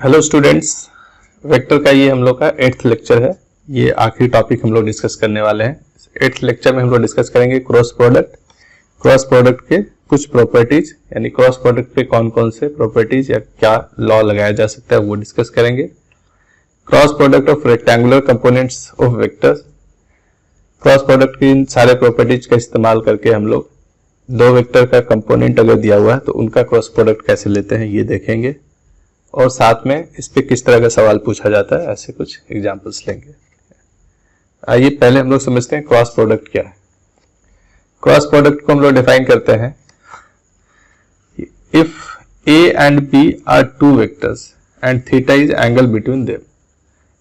Hello students, vector का ये हम लोग का 8th लेक्चर है। ये आखिरी टॉपिक हम लोग डिस्कस करने वाले हैं। 8th लेक्चर में हम लोग डिस्कस करेंगे क्रॉस प्रोडक्ट के कुछ प्रॉपर्टीज, यानी क्रॉस प्रोडक्ट पे कौन कौन से प्रॉपर्टीज या क्या लॉ लगाया जा सकता है वो डिस्कस करेंगे। Cross product of rectangular components of vectors, cross product की इन सारे प्रॉपर्टीज का इस्तेमाल करके हम लोग दो वेक्टर का कंपोनेंट अगर दिया हुआ है तो उनका क्रॉस प्रोडक्ट कैसे लेते हैं ये देखेंगे, और साथ में इस पे किस तरह का सवाल पूछा जाता है ऐसे कुछ एग्जांपल्स लेंगे। आइए पहले हम लोग समझते हैं क्रॉस प्रोडक्ट क्या है। क्रॉस प्रोडक्ट को हम लोग डिफाइन करते हैं, if A and B are two vectors and theta is angle between them.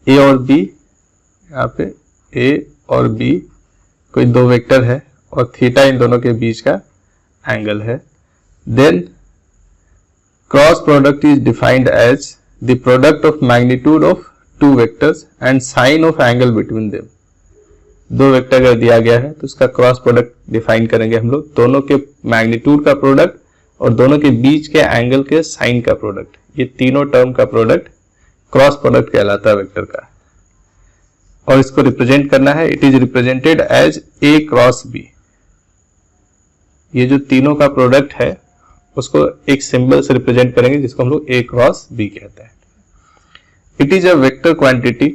A और बी, यहाँ पे ए और बी कोई दो वेक्टर है और थीटा इन दोनों के बीच का एंगल है, then cross product is defined as the product of magnitude of two vectors and sine of angle between them। दो वेक्टर अगर दिया गया है तो उसका क्रॉस प्रोडक्ट डिफाइन करेंगे हम लोग, दोनों के मैग्नीट्यूड का प्रोडक्ट और दोनों के बीच के एंगल के साइन का प्रोडक्ट, ये तीनों टर्म का प्रोडक्ट क्रॉस प्रोडक्ट कहलाता है वेक्टर का। और इसको रिप्रेजेंट करना है, it is represented as A cross B. ये जो तीनों का प्रोडक्ट है उसको एक सिंबल से रिप्रेजेंट करेंगे जिसको हम लोग ए क्रॉस बी कहते हैं। It is a vector quantity,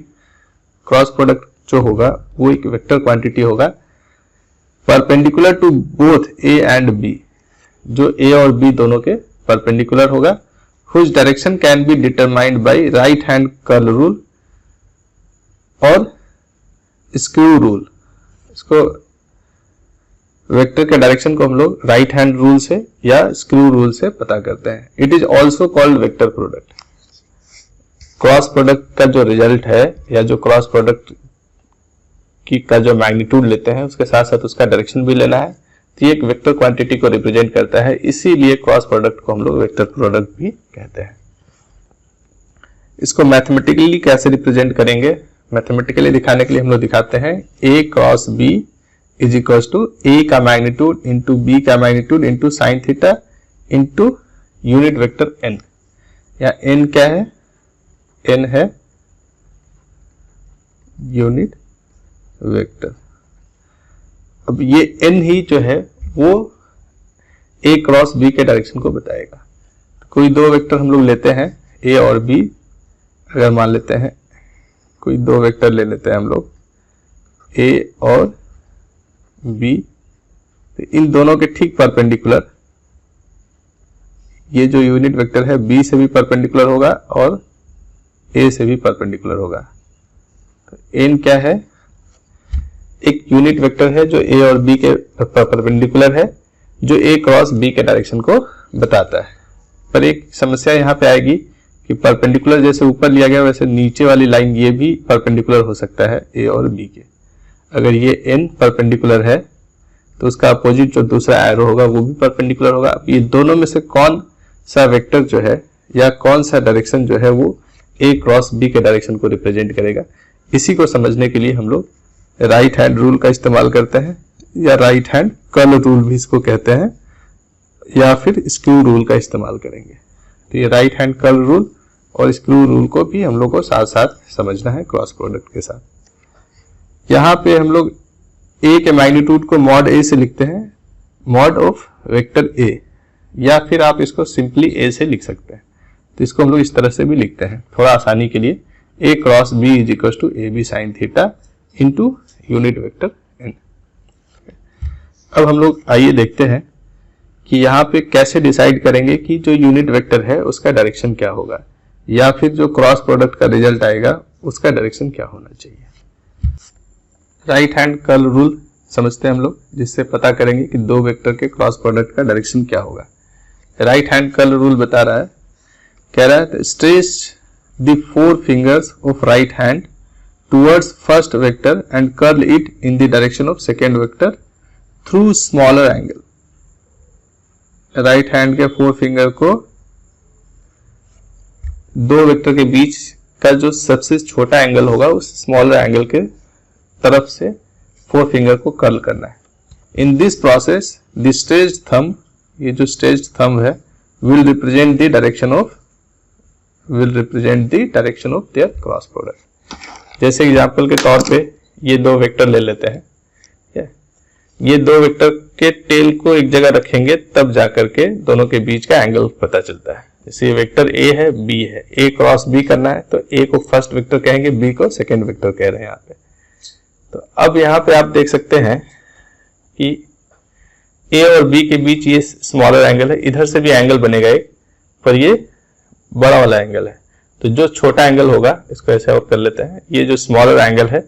cross product जो होगा वो एक वेक्टर क्वांटिटी होगा perpendicular to both A and B, जो ए और बी दोनों के परपेंडिकुलर होगा, whose direction can be determined by right hand curl rule और स्क्रू रूल। इसको वेक्टर के डायरेक्शन को हम लोग राइट हैंड रूल से या स्क्रू रूल से पता करते हैं। It is also called vector product. Cross product का जो रिजल्ट है या जो क्रॉस प्रोडक्ट की का जो मैग्नीट्यूड लेते हैं उसके साथ साथ उसका डायरेक्शन भी लेना है, तो ये एक वेक्टर क्वांटिटी को रिप्रेजेंट करता है, इसीलिए क्रॉस प्रोडक्ट को हम लोग वेक्टर प्रोडक्ट भी कहते हैं। इसको मैथमेटिकली कैसे रिप्रेजेंट करेंगे, मैथमेटिकली दिखाने के लिए हम लोग दिखाते हैं A cross B is equals to A का मैग्नीट्यूड इंटू बी का magnitude into sine theta into unit vector N. या एन क्या है, एन है यूनिट वेक्टर। अब ये एन ही जो है वो ए क्रॉस बी के डायरेक्शन को बताएगा। कोई दो वेक्टर हम लोग लेते हैं ए और बी, अगर मान लेते हैं कोई दो वेक्टर ले लेते हैं हम लोग ए और बी, तो इन दोनों के ठीक परपेंडिकुलर ये जो यूनिट वेक्टर है बी से भी परपेंडिकुलर होगा और ए से भी परपेंडिकुलर होगा। तो एन क्या है, एक यूनिट वेक्टर है जो ए और बी के परपेंडिकुलर है, जो ए क्रॉस बी के डायरेक्शन को बताता है। पर एक समस्या यहाँ पे आएगी कि परपेंडिकुलर जैसे ऊपर लिया गया वैसे नीचे वाली लाइन ये भी परपेंडिकुलर हो सकता है ए और बी के। अगर ये n परपेंडिकुलर है तो उसका अपोजिट जो दूसरा एरो होगा वो भी परपेंडिकुलर होगा। अब ये दोनों में से कौन सा वेक्टर जो है या कौन सा डायरेक्शन जो है वो a क्रॉस b के डायरेक्शन को रिप्रेजेंट करेगा, इसी को समझने के लिए हम लोग राइट हैंड रूल का इस्तेमाल करते हैं, या राइट हैंड कर्ल रूल भी इसको कहते हैं, या फिर स्क्रू रूल का इस्तेमाल करेंगे। तो ये राइट हैंड कर्ल रूल और स्क्रू रूल को भी हम लोग को साथ साथ समझना है क्रॉस प्रोडक्ट के साथ। यहाँ पे हम लोग ए के मैग्नीट्यूड को मॉड ए से लिखते हैं, मॉड ऑफ वेक्टर ए, या फिर आप इसको सिंपली ए से लिख सकते हैं। तो इसको हम लोग इस तरह से भी लिखते हैं थोड़ा आसानी के लिए, A cross B is equal to A B sine theta into unit vector N. अब हम लोग आइए देखते हैं कि यहाँ पे कैसे डिसाइड करेंगे कि जो यूनिट वेक्टर है उसका डायरेक्शन क्या होगा, या फिर जो क्रॉस प्रोडक्ट का रिजल्ट आएगा उसका डायरेक्शन क्या होना चाहिए। राइट हैंड कर्ल रूल समझते हैं हम लोग, जिससे पता करेंगे कि दो वेक्टर के क्रॉस प्रोडक्ट का डायरेक्शन क्या होगा। राइट हैंड कर्ल रूल बता रहा है, कह रहा है stretch the four fingers of right hand towards first vector and curl it in the direction of second vector through smaller angle. Right hand के फोर फिंगर को दो वेक्टर के बीच का जो सबसे छोटा एंगल होगा उस स्मॉलर एंगल के तरफ से फोर फिंगर को कर्ल करना है। In this process the stretched thumb, ये जो स्ट्रेच्ड थंब है, will represent the direction of will represent the direction of their cross product. जैसे एग्जाम्पल के तौर पे ये दो वेक्टर ले लेते हैं, ये दो वेक्टर के टेल को एक जगह रखेंगे तब जाकर के दोनों के बीच का एंगल पता चलता है। जैसे ये वेक्टर ए है, बी है, ए क्रॉस बी करना है तो ए को फर्स्ट वेक्टर कहेंगे, बी को सेकेंड वेक्टर कह रहे हैं यहाँ पे। तो अब यहाँ पे आप देख सकते हैं कि ए और बी के बीच ये स्मॉलर एंगल है, इधर से भी एंगल बनेगा एक, पर ये बड़ा वाला एंगल है। तो जो छोटा एंगल होगा इसको ऐसे और कर लेते हैं, ये जो स्मॉलर एंगल है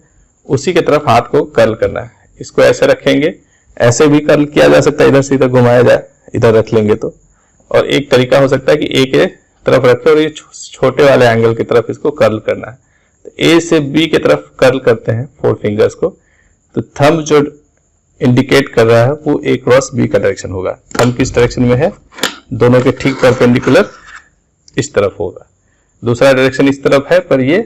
उसी के तरफ हाथ को कर्ल करना है। इसको ऐसे रखेंगे, ऐसे भी कर्ल किया जा सकता है, इधर से इधर घुमाया जाए, इधर रख लेंगे तो। और एक तरीका हो सकता है कि ए के तरफ रखें और ये छोटे वाले एंगल की तरफ इसको कर्ल करना है। तो ए से बी की तरफ कर्ल करते हैं 4 फिंगर्स को, तो थंब जो इंडिकेट कर रहा है वो ए क्रॉस बी का डायरेक्शन होगा। थंब किस डायरेक्शन में है, दोनों के ठीक परपेंडिकुलर इस तरफ होगा। दूसरा डायरेक्शन इस तरफ है, पर ये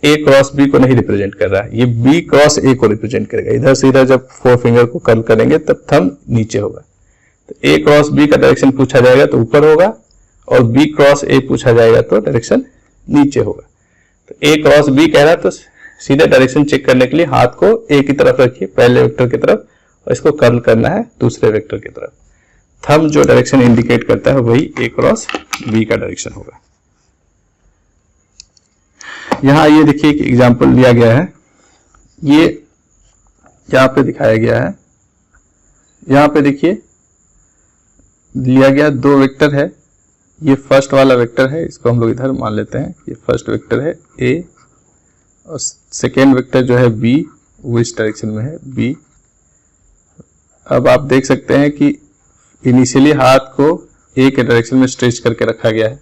ए क्रॉस बी को नहीं रिप्रेजेंट कर रहा है, ये बी क्रॉस ए को रिप्रेजेंट करेगा। इधर से इधर जब 4 फिंगर को कर्ल करेंगे तब थंब नीचे होगा। तो ए क्रॉस बी का डायरेक्शन पूछा जाएगा तो ऊपर होगा, और बी क्रॉस ए पूछा जाएगा तो डायरेक्शन नीचे होगा। तो ए क्रॉस बी कह रहा है तो सीधे डायरेक्शन चेक करने के लिए हाथ को ए की तरफ रखिए, पहले वेक्टर की तरफ, और इसको कर्ल करना है दूसरे वेक्टर की तरफ। थंब जो डायरेक्शन इंडिकेट करता है वही ए क्रॉस बी का डायरेक्शन होगा। यहां ये देखिए एक एग्जांपल लिया गया है, ये यहां पे दिखाया गया है। यहां पे देखिए लिया गया 2 वेक्टर है, ये फर्स्ट वाला वेक्टर है, इसको हम लोग इधर मान लेते हैं, ये फर्स्ट वेक्टर है ए, और सेकेंड वेक्टर जो है बी वो इस डायरेक्शन में है बी। अब आप देख सकते हैं कि इनिशियली हाथ को ए के डायरेक्शन में स्ट्रेच करके रखा गया है,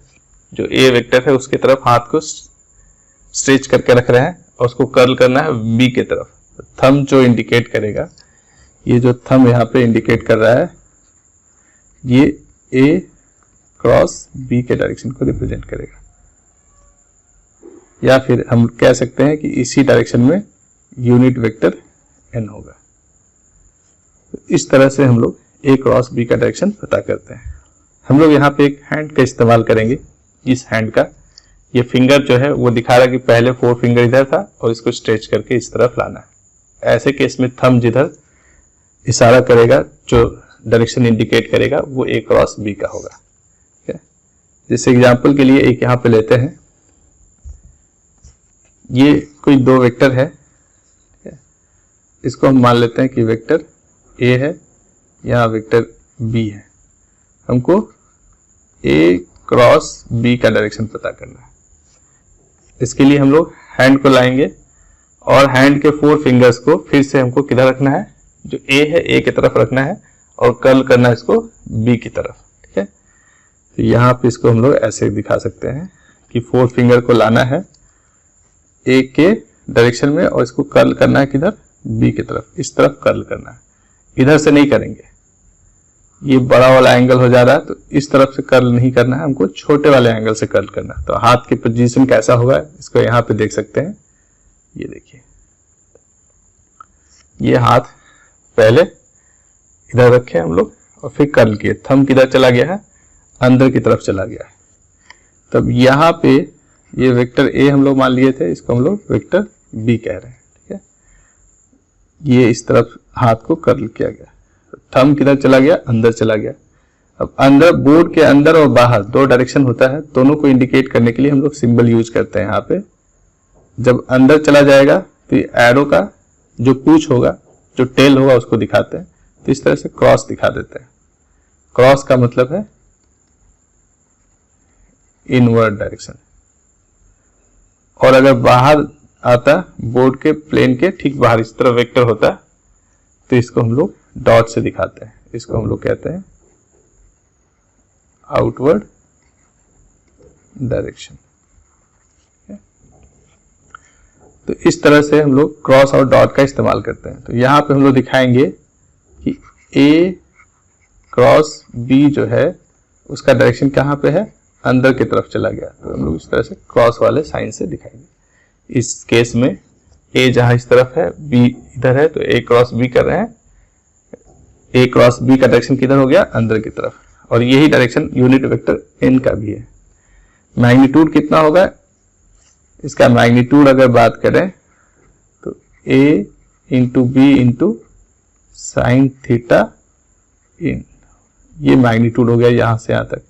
जो ए वेक्टर है उसके तरफ हाथ को स्ट्रेच करके रख रहे हैं, और उसको कर्ल करना है बी के तरफ। थंब जो इंडिकेट करेगा, ये जो थंब यहाँ पे इंडिकेट कर रहा है, ये ए क्रॉस बी के डायरेक्शन को रिप्रेजेंट करेगा, या फिर हम कह सकते हैं कि इसी डायरेक्शन में यूनिट वेक्टर एन होगा। तो इस तरह से हम लोग ए क्रॉस बी का डायरेक्शन पता करते हैं। हम लोग यहाँ पे एक हैंड का इस्तेमाल करेंगे। इस हैंड का ये फिंगर जो है वो दिखा रहा है कि पहले 4 फिंगर इधर था और इसको स्ट्रेच करके इस तरफ लाना है। ऐसे केस में थंब जिधर इशारा करेगा, जो डायरेक्शन इंडिकेट करेगा, वो ए क्रॉस बी का होगा। ठीक है, जैसे एग्जांपल के लिए एक यहाँ पे लेते हैं, ये कोई 2 वेक्टर है, इसको हम मान लेते हैं कि वेक्टर ए है, यहाँ वेक्टर बी है। हमको ए क्रॉस बी का डायरेक्शन पता करना है। इसके लिए हम लोग हैंड को लाएंगे और हैंड के 4 फिंगर्स को फिर से हमको किधर रखना है, जो ए है ए की तरफ रखना है, और कर्ल करना है इसको बी की तरफ। ठीक है, तो यहाँ पे इसको हम लोग ऐसे दिखा सकते हैं कि 4 फिंगर को लाना है ए के डायरेक्शन में, और इसको कर्ल करना है किधर, बी की तरफ, इस तरफ कर्ल करना है। इधर से नहीं करेंगे, ये बड़ा वाला एंगल हो जा रहा है तो इस तरफ से कर्ल नहीं करना है, हमको छोटे वाले एंगल से कर्ल करना है। तो हाथ की पोजीशन कैसा होगा इसको यहाँ पे देख सकते हैं। ये देखिए, ये हाथ पहले इधर रखे हम लोग और फिर कर्ल किए, थंब किधर चला गया है, अंदर की तरफ चला गया है। तब यहाँ पे ये वेक्टर ए हम लोग मान लिए थे, इसको हम लोग वेक्टर बी कह रहे हैं। ठीक है, ये इस तरफ हाथ को कर्ल किया गया, थंब किधर चला गया, अंदर चला गया। अब अंदर, बोर्ड के अंदर और बाहर 2 डायरेक्शन होता है, दोनों को इंडिकेट करने के लिए हम लोग सिंबल यूज करते हैं। यहाँ पे जब अंदर चला जाएगा तो ये एरो का जो पूंछ होगा, जो टेल होगा, उसको दिखाते हैं। तो इस तरह से क्रॉस दिखा देते हैं। क्रॉस का मतलब है इनवर्ड डायरेक्शन। और अगर बाहर आता, बोर्ड के प्लेन के ठीक बाहर इस तरह वेक्टर होता, तो इसको हम लोग डॉट से दिखाते हैं। इसको हम लोग कहते हैं आउटवर्ड डायरेक्शन। तो इस तरह से हम लोग क्रॉस और डॉट का इस्तेमाल करते हैं। तो यहां पे हम लोग दिखाएंगे कि ए क्रॉस बी जो है उसका डायरेक्शन कहां पे है, अंदर की तरफ चला गया। तो हम लोग इस तरह से क्रॉस वाले साइन से दिखाएंगे। इस केस में ए जहां इस तरफ है, बी इधर है, तो ए क्रॉस बी कर रहे हैं। ए क्रॉस बी का डायरेक्शन किधर हो गया, अंदर की तरफ, और यही डायरेक्शन यूनिट वेक्टर एन का भी है। मैग्नीट्यूड कितना होगा, इसका मैग्नीट्यूड अगर बात करें तो a into B into sine theta in, ये मैग्नीट्यूड हो गया यहां से यहां तक।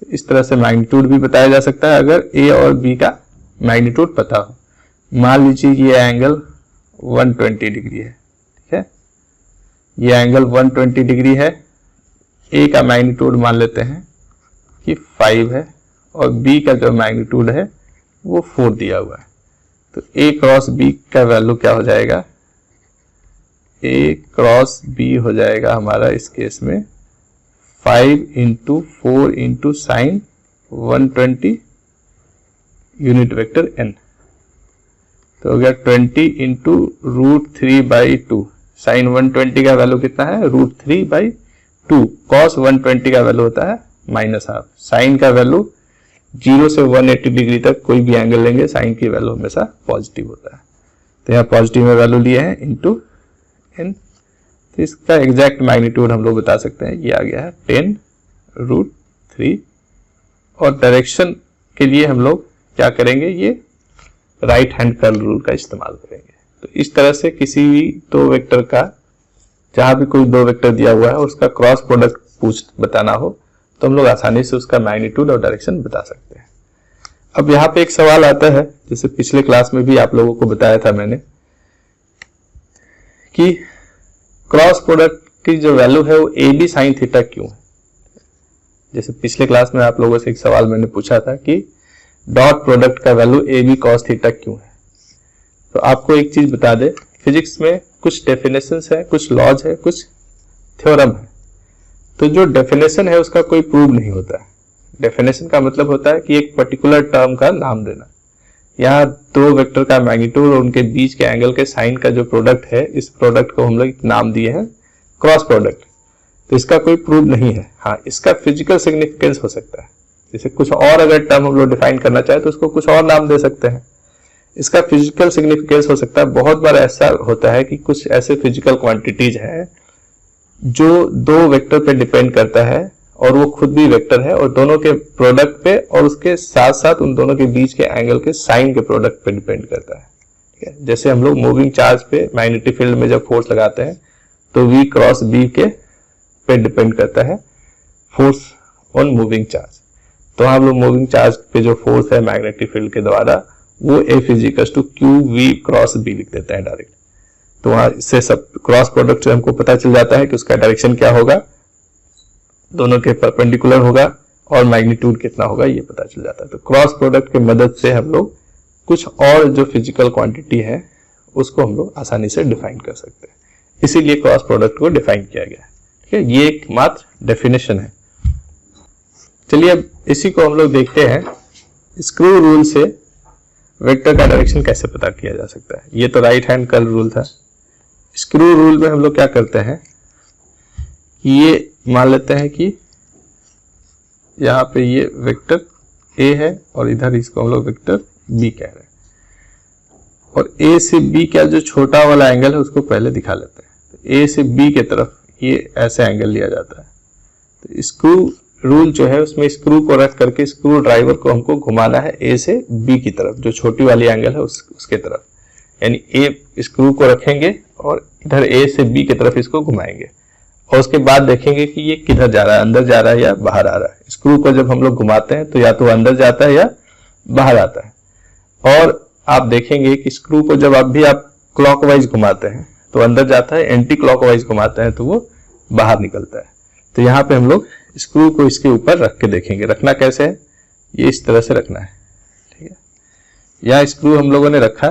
इस तरह से मैग्नीट्यूड भी बताया जा सकता है अगर a और b का मैग्नीट्यूड पता हो। मान लीजिए ये एंगल 120 डिग्री है, ठीक है, ये एंगल 120 डिग्री है, a का मैग्नीट्यूड मान लेते हैं कि 5 है और b का जो मैग्नीट्यूड है वो 4 दिया हुआ है। तो a क्रॉस b का वैल्यू क्या हो जाएगा, a क्रॉस b हो जाएगा हमारा इस केस में 5 into 4 into sine 120 unit vector n, तो हो गया 20 इंटू √3/2। साइन 120 का वैल्यू कितना है, √3/2। कॉस 120 का वैल्यू होता है -हाफ। साइन का वैल्यू 0 से 180 डिग्री तक कोई भी एंगल लेंगे, साइन की वैल्यू हमेशा पॉजिटिव होता है। तो यहाँ पॉजिटिव में वैल्यू लिए हैं इंटू n, तो इसका एग्जैक्ट मैग्नीट्यूड हम लोग बता सकते हैं, ये आ गया है 10√3। और डायरेक्शन के लिए हम लोग क्या करेंगे, ये राइट हैंड कर्ल रूल का इस्तेमाल करेंगे। तो इस तरह से किसी भी दो वेक्टर का, जहां भी कोई दो वेक्टर दिया हुआ है उसका क्रॉस प्रोडक्ट बताना हो तो हम लोग आसानी से उसका मैग्नीट्यूड और डायरेक्शन बता सकते हैं। अब यहाँ पे एक सवाल आता है, जैसे पिछले क्लास में भी आप लोगों को बताया था मैंने, कि क्रॉस प्रोडक्ट की जो वैल्यू है वो ए बी साइन थीटा क्यों है। जैसे पिछले क्लास में आप लोगों से एक सवाल मैंने पूछा था कि डॉट प्रोडक्ट का value A B cos theta क्यों है। तो आपको एक चीज बता दे, फिजिक्स में कुछ डेफिनेशंस है, कुछ लॉज है, कुछ थ्योरम है। तो जो डेफिनेशन है उसका कोई प्रूव नहीं होता है। डेफिनेशन का मतलब होता है कि एक पर्टिकुलर टर्म का नाम देना। यहाँ दो वेक्टर का मैग्नीट्यूड और उनके बीच के एंगल के साइन का जो प्रोडक्ट है, इस प्रोडक्ट को हम लोग नाम दिए हैं क्रॉस प्रोडक्ट। तो इसका कोई प्रूव नहीं है। हाँ, इसका फिजिकल सिग्निफिकेंस हो सकता है। जैसे कुछ और अगर टर्म हम लोग डिफाइन करना चाहे तो उसको कुछ और नाम दे सकते हैं। इसका फिजिकल सिग्निफिकेंस हो सकता है। बहुत बार ऐसा होता है कि कुछ ऐसे फिजिकल क्वांटिटीज हैं जो दो वेक्टर पे डिपेंड करता है और वो खुद भी वेक्टर है, और दोनों के प्रोडक्ट पे और उसके साथ साथ उन दोनों के बीच के एंगल के साइन के प्रोडक्ट पे डिपेंड करता है। ठीक है, जैसे हम लोग मूविंग चार्ज पे मैग्नेटिक फील्ड में जब फोर्स लगाते हैं तो V क्रॉस B के पे डिपेंड करता है फोर्स ऑन मूविंग चार्ज। तो हम लोग मूविंग चार्ज पे जो फोर्स है मैग्नेटिक फील्ड के द्वारा वो F = QV क्रॉस B लिख देते हैं डायरेक्ट। तो वहां इससे सब क्रॉस प्रोडक्ट से हमको पता चल जाता है कि उसका डायरेक्शन क्या होगा, दोनों के परपेंडिकुलर होगा और मैग्नीट्यूड कितना होगा ये पता चल जाता है। तो क्रॉस प्रोडक्ट की मदद से हम लोग कुछ और जो फिजिकल क्वांटिटी है उसको हम लोग आसानी से डिफाइन कर सकते हैं। इसीलिए क्रॉस प्रोडक्ट को डिफाइन किया गया है। ठीक है, ये एक मात्र डेफिनेशन है। चलिए अब इसी को हम लोग देखते हैं, स्क्रू रूल से वेक्टर का डायरेक्शन कैसे पता किया जा सकता है। ये तो राइट हैंड कर्ल रूल था। स्क्रू रूल में हम लोग क्या करते हैं कि ये मान लेते हैं कि यहाँ पे ये वेक्टर A है और इधर इसको हम लोग वेक्टर B कह रहे हैं, और A से B का जो छोटा वाला एंगल है उसको पहले दिखा लेते हैं। तो A से B के तरफ ये ऐसे एंगल लिया जाता है। तो स्क्रू रूल जो है उसमें स्क्रू को रख करके स्क्रू ड्राइवर को हमको घुमाना है A से B की तरफ, जो छोटी वाली एंगल है उसके तरफ। यानी A स्क्रू को रखेंगे और इधर A से B की तरफ इसको घुमाएंगे और उसके बाद देखेंगे कि ये किधर जा रहा है, अंदर जा रहा है या बाहर आ रहा है। स्क्रू को जब हम लोग घुमाते हैं तो या तो अंदर जाता है या बाहर आता है। और आप देखेंगे कि स्क्रू को जब आप क्लॉकवाइज घुमाते हैं तो अंदर जाता है, एंटी क्लॉकवाइज घुमाते हैं तो वो बाहर निकलता है। तो यहाँ पे हम लोग स्क्रू को इसके ऊपर रख के देखेंगे। रखना कैसे है, ये इस तरह से रखना है। ठीक है, यहाँ स्क्रू हम लोगों ने रखा,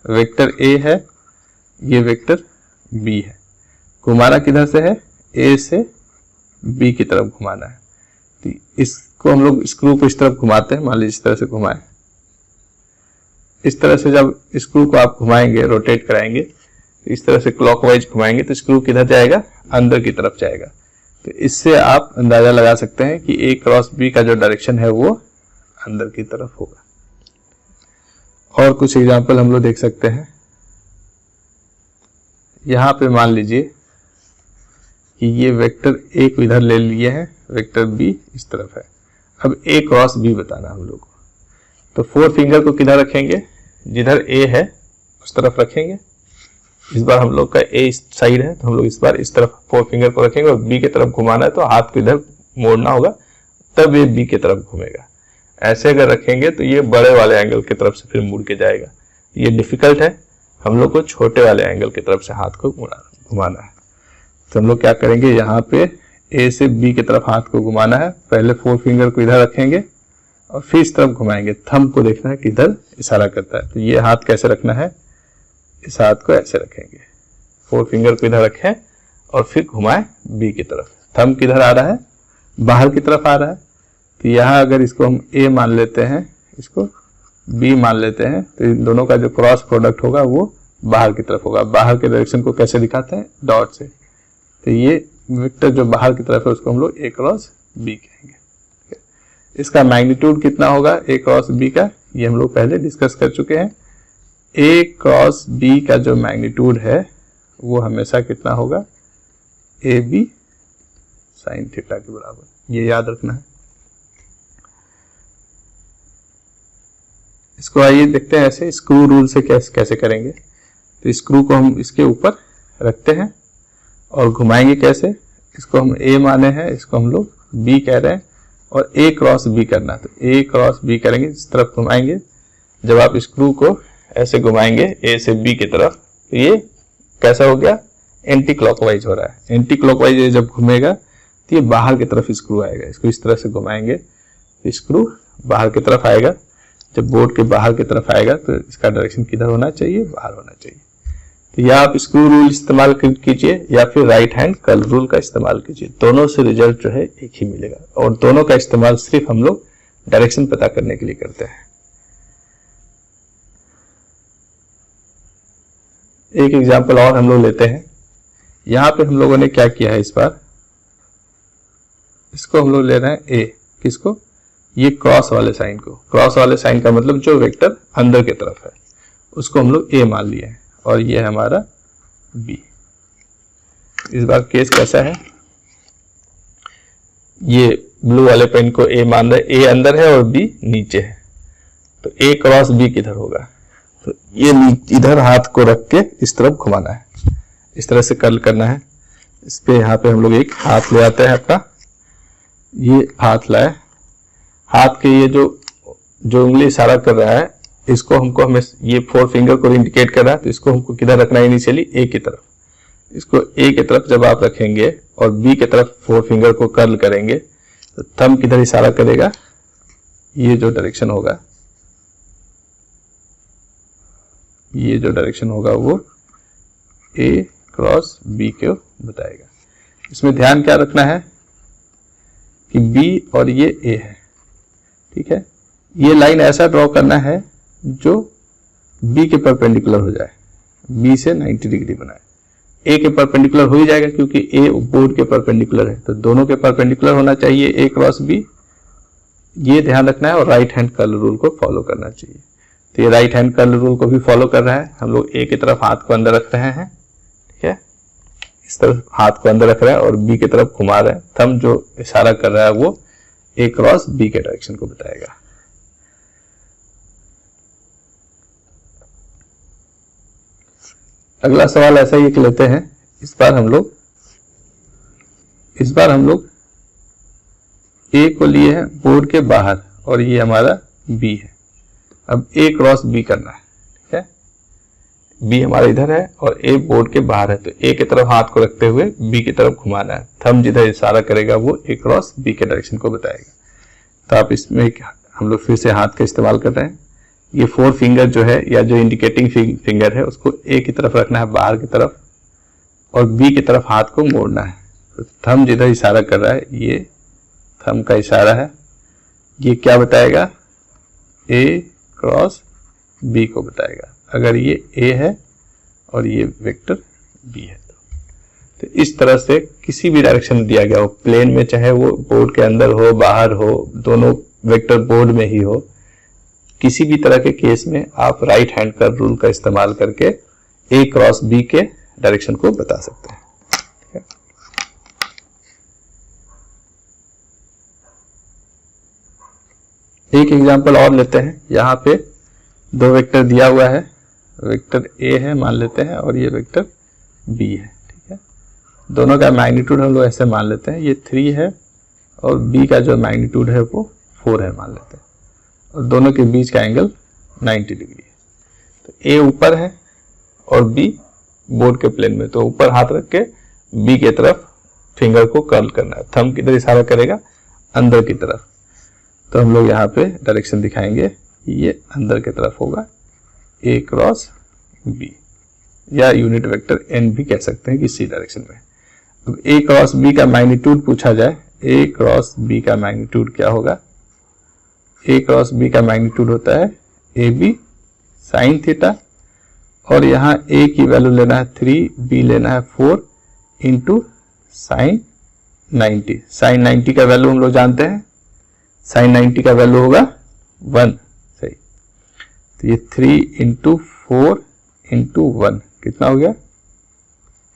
वेक्टर A है, ये वेक्टर B है। घुमाना किधर से है, A से B की तरफ घुमाना है। तो इसको हम लोग स्क्रू को इस तरफ घुमाते हैं, मान लीजिए इस तरह से घुमाएं। इस तरह से जब स्क्रू को आप घुमाएंगे, रोटेट कराएंगे, इस तरह से क्लॉकवाइज घुमाएंगे तो स्क्रू किधर जाएगा, अंदर की तरफ जाएगा। तो इससे आप अंदाजा लगा सकते हैं कि A क्रॉस B का जो डायरेक्शन है वो अंदर की तरफ होगा। और कुछ एग्जांपल हम लोग देख सकते हैं। यहां पे मान लीजिए कि ये वेक्टर A को इधर ले लिए हैं, वेक्टर B इस तरफ है। अब ए क्रॉस बी बताना हम लोग को। तो 4 फिंगर को किधर रखेंगे, जिधर ए है उस तरफ रखेंगे। इस बार हम लोग का ए इस साइड है तो हम लोग इस बार इस तरफ 4 फिंगर को रखेंगे और बी की तरफ घुमाना है तो हाथ को इधर मोड़ना होगा, तब ये बी की तरफ घूमेगा। ऐसे अगर रखेंगे तो ये बड़े वाले एंगल की तरफ से फिर मुड़ के जाएगा। ये डिफिकल्ट है, हम लोग को छोटे वाले एंगल की तरफ से हाथ को घुमाना है। तो हम लोग क्या करेंगे, यहाँ पे ए से बी की तरफ हाथ को घुमाना है। पहले 4 फिंगर को इधर रखेंगे और फिर इस तरफ घुमाएंगे। थंब को देखना है कि इधर इशारा करता है। तो ये हाथ कैसे रखना है, इस हाथ को ऐसे रखेंगे, 4 फिंगर को इधर रखें और फिर घुमाएं बी की तरफ। थंब किधर आ रहा है, बाहर की तरफ आ रहा है। तो यहाँ अगर इसको हम ए मान लेते हैं, इसको बी मान लेते हैं, तो इन दोनों का जो क्रॉस प्रोडक्ट होगा वो बाहर की तरफ होगा। बाहर के डायरेक्शन को कैसे दिखाते हैं, डॉट से। तो ये वेक्टर जो बाहर की तरफ है उसको हम लोग ए क्रॉस बी कहेंगे। इसका मैग्नीट्यूड कितना होगा ए क्रॉस बी का, ये हम लोग पहले डिस्कस कर चुके हैं। ए क्रॉस बी का जो मैग्नीट्यूड है वो हमेशा कितना होगा, ए बी साइन थीटा के बराबर, ये याद रखना है। इसको आइए देखते हैं ऐसे स्क्रू रूल से कैसे करेंगे। तो स्क्रू को हम इसके ऊपर रखते हैं और घुमाएंगे कैसे, इसको हम ए माने हैं, इसको हम लोग बी कह रहे हैं और ए क्रॉस बी करना। तो ए क्रॉस बी करेंगे, इस तरफ घुमाएंगे। जब आप स्क्रू को ऐसे घुमाएंगे ए से बी की तरफ, तो ये कैसा हो गया, एंटी क्लॉकवाइज हो रहा है। एंटी क्लॉकवाइज जब घूमेगा तो ये बाहर की तरफ स्क्रू आएगा। इसको इस तरह से घुमाएंगे तो स्क्रू बाहर की तरफ आएगा। जब बोर्ड के बाहर की तरफ आएगा तो इसका डायरेक्शन किधर होना चाहिए, बाहर होना चाहिए। तो या आप स्क्रू रूल इस्तेमाल कीजिए या फिर राइट हैंड कर्ल रूल का इस्तेमाल कीजिए, दोनों से रिजल्ट जो है एक ही मिलेगा। और दोनों का इस्तेमाल सिर्फ हम लोग डायरेक्शन पता करने के लिए करते हैं। एक एग्जांपल और हम लोग लेते हैं। यहाँ पे हम लोगों ने क्या किया है, इस बार इसको हम लोग ले रहे हैं ए, किसको, ये क्रॉस वाले साइन को। क्रॉस वाले साइन का मतलब जो वेक्टर अंदर की तरफ है उसको हम लोग ए मान लिए हैं और ये है हमारा बी। इस बार केस कैसा है, ये ब्लू वाले पेन को ए मान रहे, ए अंदर है और बी नीचे है। तो ए क्रॉस बी किधर होगा, तो ये इधर हाथ को रख के इस तरफ घुमाना है, इस तरह से कर्ल करना है। इस पे यहाँ पे हम लोग एक हाथ ले आते हैं अपना, ये हाथ लाए, हाथ के ये जो उंगली इशारा कर रहा है इसको हमको हमें ये 4 फिंगर को इंडिकेट कर रहा है, तो इसको हमको किधर रखना है, इनिशियली ए की तरफ। इसको ए की तरफ जब आप रखेंगे और बी की तरफ 4 फिंगर को कर्ल करेंगे तो थंब किधर इशारा करेगा, ये जो डायरेक्शन होगा, ये जो डायरेक्शन होगा वो ए क्रॉस बी को बताएगा। इसमें ध्यान क्या रखना है कि बी और ये ए है, ठीक है। ये लाइन ऐसा ड्रॉ करना है जो बी के परपेंडिकुलर हो जाए, बी से 90 डिग्री बनाए। ए के परपेंडिकुलर हो ही जाएगा क्योंकि ए बोर्ड के परपेंडिकुलर है, तो दोनों के परपेंडिकुलर होना चाहिए ए क्रॉस बी, ये ध्यान रखना है। और राइट हैंड कर्ल रूल को फॉलो करना चाहिए। तो ये राइट हैंड कर्ल रूल को भी फॉलो कर रहा है। हम लोग ए की तरफ हाथ को अंदर रख रहे हैं, ठीक है, इस तरफ हाथ को अंदर रख रहे हैं और बी की तरफ घुमा रहे हैं। थंब जो इशारा कर रहा है वो ए क्रॉस बी के डायरेक्शन को बताएगा। अगला सवाल ऐसा ही लेते हैं। इस बार हम लोग ए को लिए हैं बोर्ड के बाहर और ये हमारा बी है। अब ए क्रॉस बी करना है, ठीक है। बी हमारा इधर है और ए बोर्ड के बाहर है, तो ए की तरफ हाथ को रखते हुए बी की तरफ घुमाना है। थंब जिधर इशारा करेगा वो ए क्रॉस बी के डायरेक्शन को बताएगा। तो आप इसमें हम लोग फिर से हाथ का इस्तेमाल कर रहे हैं। ये 4 फिंगर जो है या जो इंडिकेटिंग फिंगर है उसको ए की तरफ रखना है बाहर की तरफ और बी की तरफ हाथ को मोड़ना है। तो थंब जिधर इशारा कर रहा है ये थंब का इशारा है, ये क्या बताएगा, ए क्रॉस बी को बताएगा। अगर ये ए है और ये वेक्टर बी है तो इस तरह से किसी भी डायरेक्शन में दिया गया हो, प्लेन में चाहे वो बोर्ड के अंदर हो बाहर हो, दोनों वेक्टर बोर्ड में ही हो, किसी भी तरह के केस में आप राइट हैंड कर्ल रूल का इस्तेमाल करके ए क्रॉस बी के डायरेक्शन को बता सकते हैं। ठीक है? एक एग्जांपल और लेते हैं। यहाँ पे दो वेक्टर दिया हुआ है, वेक्टर ए है मान लेते हैं और ये वेक्टर बी है, ठीक है। दोनों का मैग्नीट्यूड हम लोग ऐसे मान लेते हैं, ये 3 है और बी का जो मैग्नीट्यूड है वो 4 है मान लेते हैं, और दोनों के बीच का एंगल 90 डिग्री है। तो ए ऊपर है और बी बोर्ड के प्लेन में, तो ऊपर हाथ रख के बी के तरफ फिंगर को कर्ल करना है, थंब किधर इशारा करेगा, अंदर की तरफ। तो हम लोग यहाँ पे डायरेक्शन दिखाएंगे, ये अंदर की तरफ होगा, ए क्रॉस बी, या यूनिट वेक्टर एन भी कह सकते हैं किसी डायरेक्शन में। अब ए क्रॉस बी का मैग्नीट्यूड पूछा जाए, ए क्रॉस बी का मैग्नीट्यूड क्या होगा, ए क्रॉस बी का मैग्नीट्यूड होता है ए बी साइन थीटा, और यहाँ ए की वैल्यू लेना है 3, बी लेना है 4 इंटू साइन 90। साइन 90 का वैल्यू हम लोग जानते हैं, साइन 90 का वैल्यू होगा 1, सही। तो ये 3 इंटू 4 इंटू 1 कितना हो गया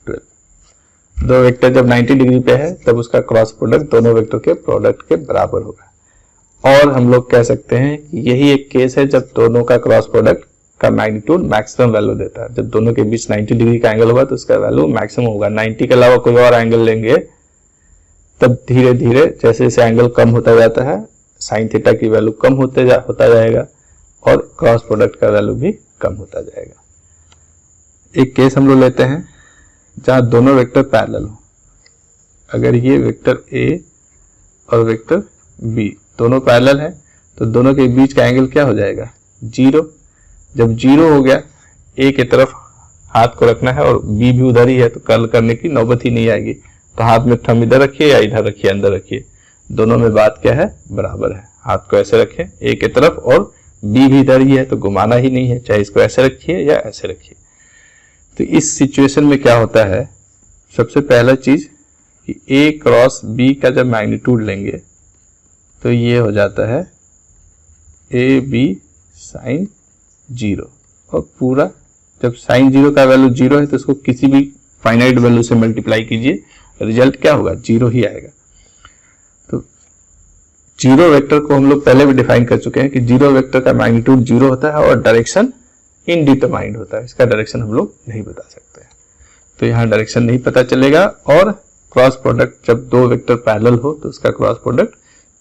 12। दो वेक्टर जब 90 डिग्री पे है तब उसका क्रॉस प्रोडक्ट दोनों वेक्टर के प्रोडक्ट के बराबर होगा। और हम लोग कह सकते हैं कि यही एक केस है जब दोनों का क्रॉस प्रोडक्ट का मैग्नीट्यूड मैक्सिमम वैल्यू देता है। जब दोनों के बीच 90 डिग्री का एंगल होगा तो उसका वैल्यू मैक्सिमम होगा। 90 के अलावा कोई और एंगल लेंगे तब धीरे धीरे जैसे जैसे एंगल कम होता जाता है साइन थीटा की वैल्यू कम होता जाएगा और क्रॉस प्रोडक्ट का वैल्यू भी कम होता जाएगा। एक केस हम लोग लेते हैं जहां दोनों वेक्टर पैरेलल हो। अगर ये वेक्टर ए और वेक्टर बी दोनों पैरेलल है तो दोनों के बीच का एंगल क्या हो जाएगा 0। जब 0 हो गया ए की तरफ हाथ को रखना है और बी भी उधर ही है तो कर्ल करने की नौबत ही नहीं आएगी। तो हाथ में थंब इधर रखिए या इधर रखिए, अंदर रखिए, दोनों में बात क्या है बराबर है। हाथ को ऐसे रखें ए की तरफ और बी भी इधर ही है तो घुमाना ही नहीं है, चाहे इसको ऐसे रखिए या ऐसे रखिए। तो इस सिचुएशन में क्या होता है, सबसे पहला चीज कि ए क्रॉस बी का जब मैग्नीट्यूड लेंगे तो ये हो जाता है ए बी साइन 0, और पूरा जब साइन 0 का वैल्यू 0 है तो इसको किसी भी फाइनाइट वैल्यू से मल्टीप्लाई कीजिए, रिजल्ट क्या होगा 0 ही आएगा। तो 0 वेक्टर को हम लोग पहले भी डिफाइन कर चुके हैं कि 0 वेक्टर का मैग्नीट्यूड 0 होता है और डायरेक्शन इनडिटरमाइंड होता है। इसका डायरेक्शन हम लोग नहीं बता सकते हैं, तो यहाँ डायरेक्शन नहीं पता चलेगा। और क्रॉस प्रोडक्ट जब दो वेक्टर पैरेलल हो तो उसका क्रॉस प्रोडक्ट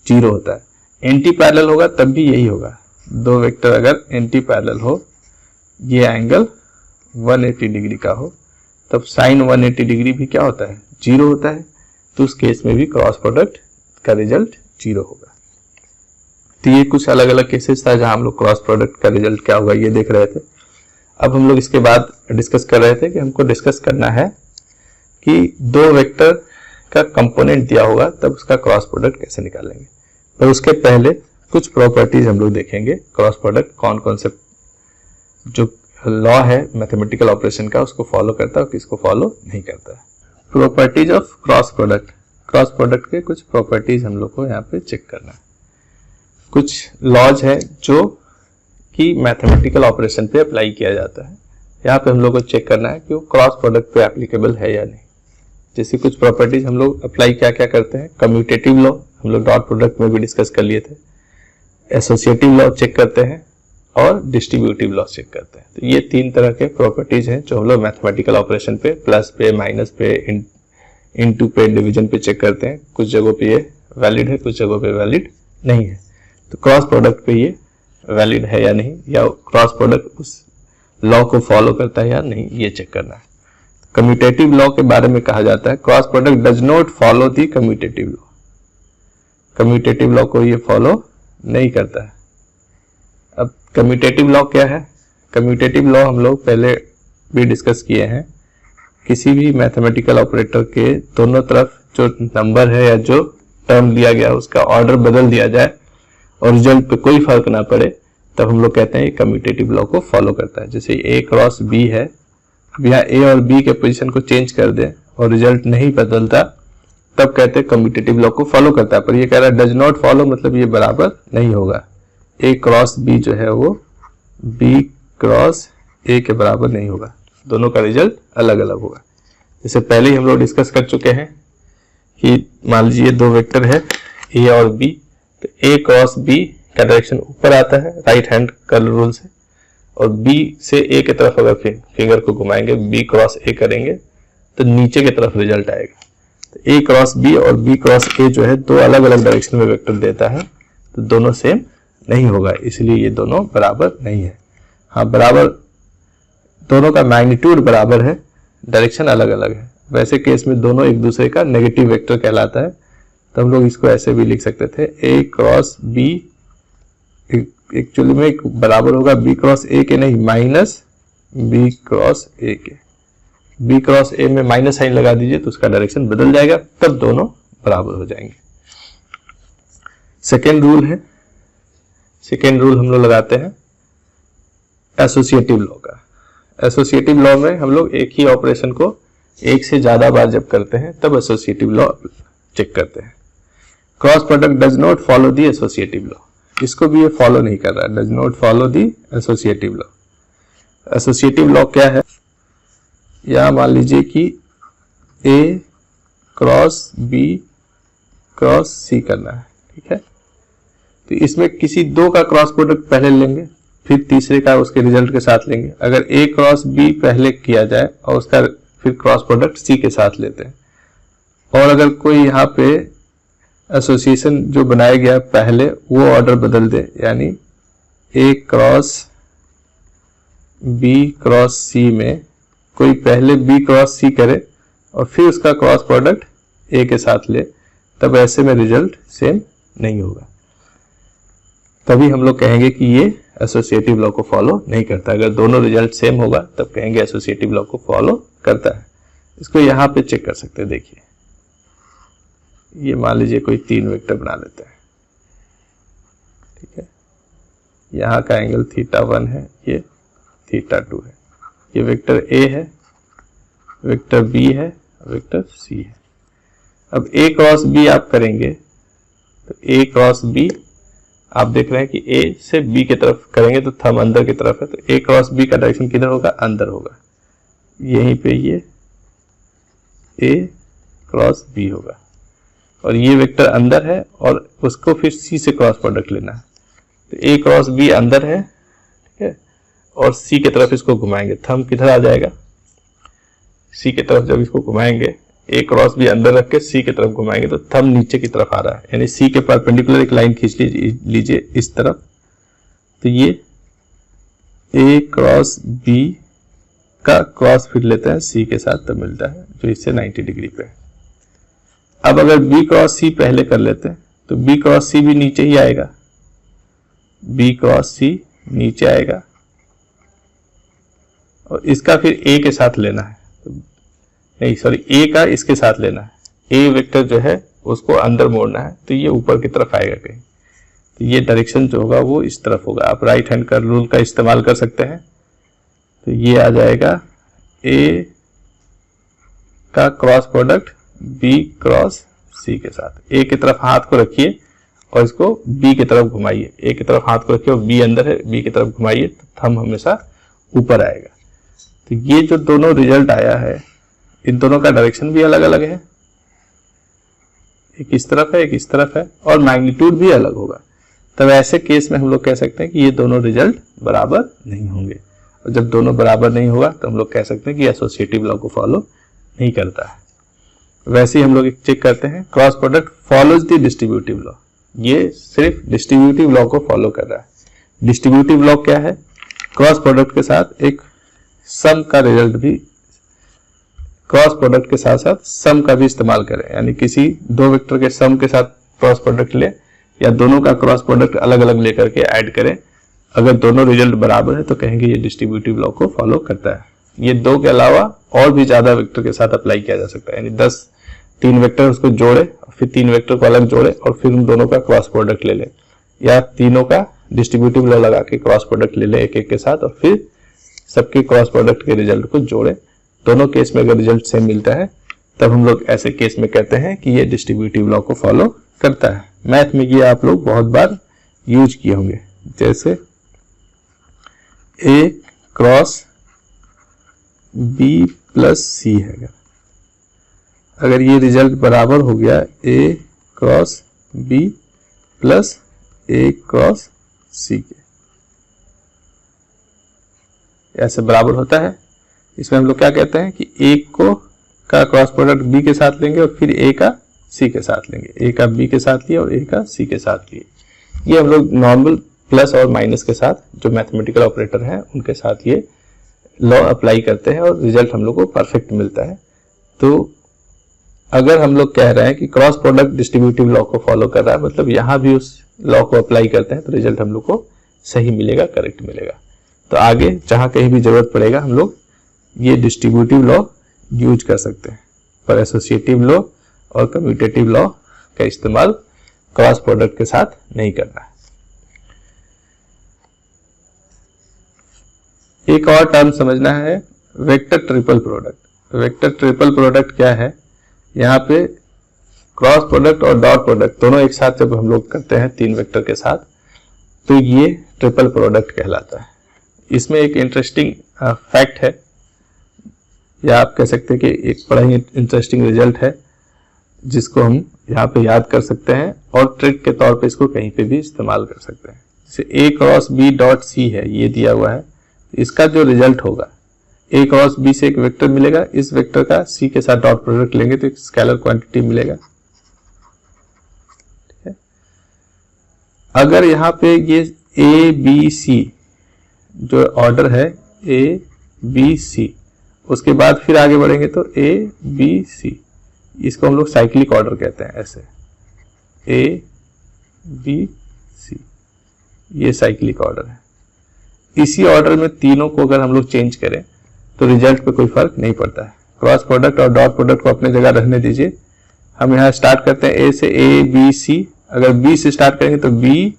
0 होता है। एंटी पैरेलल होगा तब भी यही होगा। दो वेक्टर अगर एंटी पैरेलल हो, ये एंगल 180 डिग्री का हो, तब साइन 180 डिग्री भी क्या होता है 0 होता है। तो उस केस में भी क्रॉस प्रोडक्ट का रिजल्ट 0 होगा। तो ये कुछ अलग अलग केसेस था जहां हम लोग क्रॉस प्रोडक्ट का रिजल्ट क्या होगा ये देख रहे थे। अब हम लोग इसके बाद डिस्कस कर रहे थे कि हमको डिस्कस करना है कि दो वेक्टर का कंपोनेंट दिया होगा तब उसका क्रॉस प्रोडक्ट कैसे निकालेंगे। पर उसके पहले कुछ प्रॉपर्टीज हम लोग देखेंगे। क्रॉस प्रोडक्ट कौन कौन से जो लॉ है मैथमेटिकल ऑपरेशन का उसको फॉलो करता है और किसको फॉलो नहीं करता है। Properties of cross product, cross product के कुछ प्रॉपर्टीज हम लोग को यहाँ पे चेक करना है। कुछ लॉज है जो कि मैथमेटिकल ऑपरेशन पे अप्लाई किया जाता है। यहाँ पे हम लोग को चेक करना है कि वो क्रॉस प्रोडक्ट पे एप्लीकेबल है या नहीं। जैसे कुछ प्रॉपर्टीज हम लोग अप्लाई क्या क्या करते हैं। कम्यूटेटिव लॉ हम लोग डॉट प्रोडक्ट में भी डिस्कस कर लिए थे। एसोसिएटिव लॉ चेक करते हैं और डिस्ट्रीब्यूटिव लॉ चेक करते हैं। तो ये तीन तरह के प्रॉपर्टीज हैं जो हम लोग मैथमेटिकल ऑपरेशन पे प्लस पे माइनस पे इनटू पे डिवीजन पे चेक करते हैं। कुछ जगहों पे ये वैलिड है, कुछ जगहों पे वैलिड नहीं है। तो क्रॉस प्रोडक्ट पे ये वैलिड है या नहीं, या क्रॉस प्रोडक्ट उस लॉ को फॉलो करता है या नहीं, ये चेक करना है। कम्यूटेटिव लॉ के बारे में कहा जाता है cross product does not follow the commutative law. Commutative law को ये फॉलो नहीं करता है। अब कम्यूटेटिव लॉ क्या है। कम्यूटेटिव लॉ हम लोग पहले भी डिस्कस किए हैं। किसी भी मैथमेटिकल ऑपरेटर के दोनों तरफ जो नंबर है या जो टर्म दिया गया उसका ऑर्डर बदल दिया जाए और रिजल्ट पे कोई फर्क ना पड़े तब हम लोग कहते हैं कम्यूटेटिव लॉ को फॉलो करता है। जैसे ए क्रॉस बी है, अब यहाँ ए और बी के पोजीशन को चेंज कर दे और रिजल्ट नहीं बदलता तब कहते हैं कम्यूटेटिव लॉ को फॉलो करता है। पर ये कह रहा है डज नॉट फॉलो, मतलब ये बराबर नहीं होगा। ए क्रॉस बी जो है वो बी क्रॉस ए के बराबर नहीं होगा, दोनों का रिजल्ट अलग अलग होगा। जैसे पहले ही हम लोग डिस्कस कर चुके हैं कि मान लीजिए दो वेक्टर है ए और बी, तो ए क्रॉस बी का डायरेक्शन ऊपर आता है राइट हैंड कर्ल रूल से, और बी से ए की तरफ अगर फिंगर को घुमाएंगे, बी क्रॉस ए करेंगे तो नीचे की तरफ रिजल्ट आएगा। तो ए क्रॉस बी और बी क्रॉस ए जो है दो अलग अलग डायरेक्शन में वेक्टर देता है, तो दोनों सेम नहीं होगा, इसलिए ये दोनों बराबर नहीं है। हाँ, बराबर दोनों का मैग्नीट्यूड बराबर है, डायरेक्शन अलग अलग है। वैसे केस में दोनों एक दूसरे का नेगेटिव वेक्टर कहलाता है, तो हम लोग इसको ऐसे भी लिख सकते थे, ए क्रॉस बी एक्चुअली में बराबर होगा बी क्रॉस ए के नहीं, माइनस बी क्रॉस ए के। बी क्रॉस ए में माइनस साइन लगा दीजिए तो उसका डायरेक्शन बदल जाएगा, तब दोनों बराबर हो जाएंगे। सेकेंड रूल है, सेकेंड रूल हम लोग लगाते हैं एसोसिएटिव लॉ का। एसोसिएटिव लॉ में हम लोग एक ही ऑपरेशन को एक से ज्यादा बार जब करते हैं तब एसोसिएटिव लॉ चेक करते हैं। Cross product does not follow the associative law, इसको भी ये फॉलो नहीं कर रहा है, does not follow the associative law. Associative law क्या है, यहां मान लीजिए कि ए क्रॉस बी क्रॉस सी करना है, ठीक है। तो इसमें किसी दो का क्रॉस प्रोडक्ट पहले लेंगे, फिर तीसरे का उसके रिजल्ट के साथ लेंगे। अगर ए क्रॉस बी पहले किया जाए और उसका फिर क्रॉस प्रोडक्ट सी के साथ लेते हैं, और अगर कोई यहाँ पे एसोसिएशन जो बनाया गया पहले वो ऑर्डर बदल दे, यानी ए क्रॉस बी क्रॉस सी में कोई पहले बी क्रॉस सी करे और फिर उसका क्रॉस प्रोडक्ट ए के साथ ले, तब ऐसे में रिजल्ट सेम नहीं होगा, तभी हम लोग कहेंगे कि ये एसोसिएटिव लॉ को फॉलो नहीं करता। अगर दोनों रिजल्ट सेम होगा तब कहेंगे एसोसिएटिव लॉ को फॉलो करता है। इसको यहां पे चेक कर सकते हैं, देखिए ये मान लीजिए कोई तीन वेक्टर बना लेते हैं, ठीक है। यहाँ का एंगल θ1 है, ये θ2 है, ये वेक्टर ए है, वेक्टर बी है, वेक्टर सी है। अब ए क्रॉस बी आप करेंगे तो ए क्रॉस बी आप देख रहे हैं कि ए से बी की तरफ करेंगे तो थंब अंदर की तरफ है, तो ए क्रॉस बी का डायरेक्शन किधर होगा, अंदर होगा। यहीं पे ये ए क्रॉस बी होगा, और ये वेक्टर अंदर है और उसको फिर सी से क्रॉस प्रोडक्ट लेना है। तो ए क्रॉस बी अंदर है, ठीक है, और सी की तरफ इसको घुमाएंगे, थंब किधर आ जाएगा, सी की तरफ। जब इसको घुमाएंगे, ए क्रॉस बी अंदर रख के सी की तरफ घुमाएंगे तो थंब नीचे की तरफ आ रहा है, यानी सी के परपेंडिकुलर एक लाइन खींच लीजिए इस तरफ। तो ये ए क्रॉस बी का क्रॉस फिर लेते हैं सी के साथ, तब मिलता है जो इससे 90 डिग्री पे है। अब अगर बी क्रॉस सी पहले कर लेते हैं तो बी क्रॉस सी भी नीचे ही आएगा, बी क्रॉस सी नीचे आएगा, और इसका फिर ए के साथ लेना है, नहीं सॉरी ए का इसके साथ लेना है। ए वेक्टर जो है उसको अंदर मोड़ना है, तो ये ऊपर की तरफ आएगा कहीं, तो ये डायरेक्शन जो होगा वो इस तरफ होगा। आप राइट हैंड कर्ल रूल का इस्तेमाल कर सकते हैं, तो ये आ जाएगा ए का क्रॉस प्रोडक्ट बी क्रॉस सी के साथ। ए की तरफ हाथ को रखिए और इसको बी की तरफ घुमाइए, ए की तरफ हाथ को रखिए और बी अंदर है, बी की तरफ घुमाइए, तो थंब हमेशा ऊपर आएगा। तो ये जो दोनों रिजल्ट आया है, इन दोनों का डायरेक्शन भी अलग अलग है, एक इस तरफ है, एक इस तरफ है, और मैग्नीट्यूड भी अलग होगा। तब ऐसे केस में हम लोग कह सकते हैं कि ये दोनों रिजल्ट बराबर नहीं होंगे, और जब दोनों बराबर नहीं होगा तो हम लोग कह सकते हैं कि एसोसिएटिव लॉ को फॉलो नहीं करता है। वैसे ही हम लोग चेक करते हैं, cross product follows the distributive law, ये सिर्फ डिस्ट्रीब्यूटिव लॉ को फॉलो कर रहा है। डिस्ट्रीब्यूटिव लॉ क्या है, क्रॉस प्रोडक्ट के साथ एक सम का रिजल्ट भी, क्रॉस प्रोडक्ट के साथ साथ सम का भी इस्तेमाल करें, यानी किसी दो वेक्टर के सम के साथ क्रॉस प्रोडक्ट ले, या दोनों का क्रॉस प्रोडक्ट अलग अलग लेकर के ऐड करें। अगर दोनों रिजल्ट बराबर है तो कहेंगे ये डिस्ट्रीब्यूटिव लॉ को फॉलो करता है। ये दो के अलावा और भी ज्यादा वेक्टर के साथ अप्लाई किया जा सकता है, यानी 3 वेक्टर उसको जोड़े और फिर 3 वेक्टर को अलग जोड़े और फिर उन दोनों का क्रॉस प्रोडक्ट ले ले, या तीनों का डिस्ट्रीब्यूटिव लॉ लगा के क्रॉस प्रोडक्ट ले ले एक एक के साथ, और फिर सबके क्रॉस प्रोडक्ट के रिजल्ट को जोड़े। दोनों केस में अगर रिजल्ट सेम मिलता है तब हम लोग ऐसे केस में कहते हैं कि ये डिस्ट्रीब्यूटिव लॉ को फॉलो करता है। मैथ में ये आप लोग बहुत बार यूज किए होंगे, जैसे ए क्रॉस बी प्लस सी है, अगर ये रिजल्ट बराबर हो गया ए क्रॉस बी प्लस ए क्रॉस सी के, ऐसे बराबर होता है। इसमें हम लोग क्या कहते हैं कि ए को का क्रॉस प्रोडक्ट बी के साथ लेंगे और फिर ए का सी के साथ लेंगे, ए का बी के साथ लिया और ए का सी के साथ लिए। ये हम लोग नॉर्मल प्लस और माइनस के साथ जो मैथमेटिकल ऑपरेटर हैं उनके साथ ये लॉ अप्लाई करते हैं और रिजल्ट हम लोग को परफेक्ट मिलता है। तो अगर हम लोग कह रहे हैं कि क्रॉस प्रोडक्ट डिस्ट्रीब्यूटिव लॉ को फॉलो कर रहा है, मतलब यहां भी उस लॉ को अप्लाई करते हैं तो रिजल्ट हम लोग को सही मिलेगा, करेक्ट मिलेगा। तो आगे जहां कहीं भी जरूरत पड़ेगा हम लोग ये डिस्ट्रीब्यूटिव लॉ यूज कर सकते हैं, पर एसोसिएटिव लॉ और कम्यूटेटिव लॉ का इस्तेमाल क्रॉस प्रोडक्ट के साथ नहीं करना है। एक और टर्म समझना है, vector triple product. Vector triple product क्या है? यहाँ पे क्रॉस प्रोडक्ट और डॉट प्रोडक्ट दोनों एक साथ जब हम लोग करते हैं तीन वेक्टर के साथ, तो ये ट्रिपल प्रोडक्ट कहलाता है। इसमें एक इंटरेस्टिंग फैक्ट है, या आप कह सकते हैं कि एक बड़ा ही इंटरेस्टिंग रिजल्ट है जिसको हम यहाँ पे याद कर सकते हैं और ट्रिक के तौर पे इसको कहीं पे भी इस्तेमाल कर सकते हैं। जैसे ए क्रॉस बी डॉट सी है, ये दिया हुआ है, इसका जो रिजल्ट होगा ए क्रॉस बी से एक वेक्टर मिलेगा, इस वेक्टर का सी के साथ डॉट प्रोडक्ट लेंगे तो एक स्केलर क्वांटिटी मिलेगा। ठीक है, अगर यहाँ पे ये ए बी सी जो ऑर्डर है ए बी सी, उसके बाद फिर आगे बढ़ेंगे तो ए बी सी, इसको हम लोग साइक्लिक ऑर्डर कहते हैं। ऐसे ए बी सी, ये साइक्लिक ऑर्डर है। इसी ऑर्डर में तीनों को अगर हम लोग चेंज करें तो रिजल्ट पे कोई फर्क नहीं पड़ता है। क्रॉस प्रोडक्ट और डॉट प्रोडक्ट को अपने जगह रहने दीजिए। हम यहाँ स्टार्ट करते हैं ए से, ए बी सी। अगर बी से स्टार्ट करेंगे तो बी,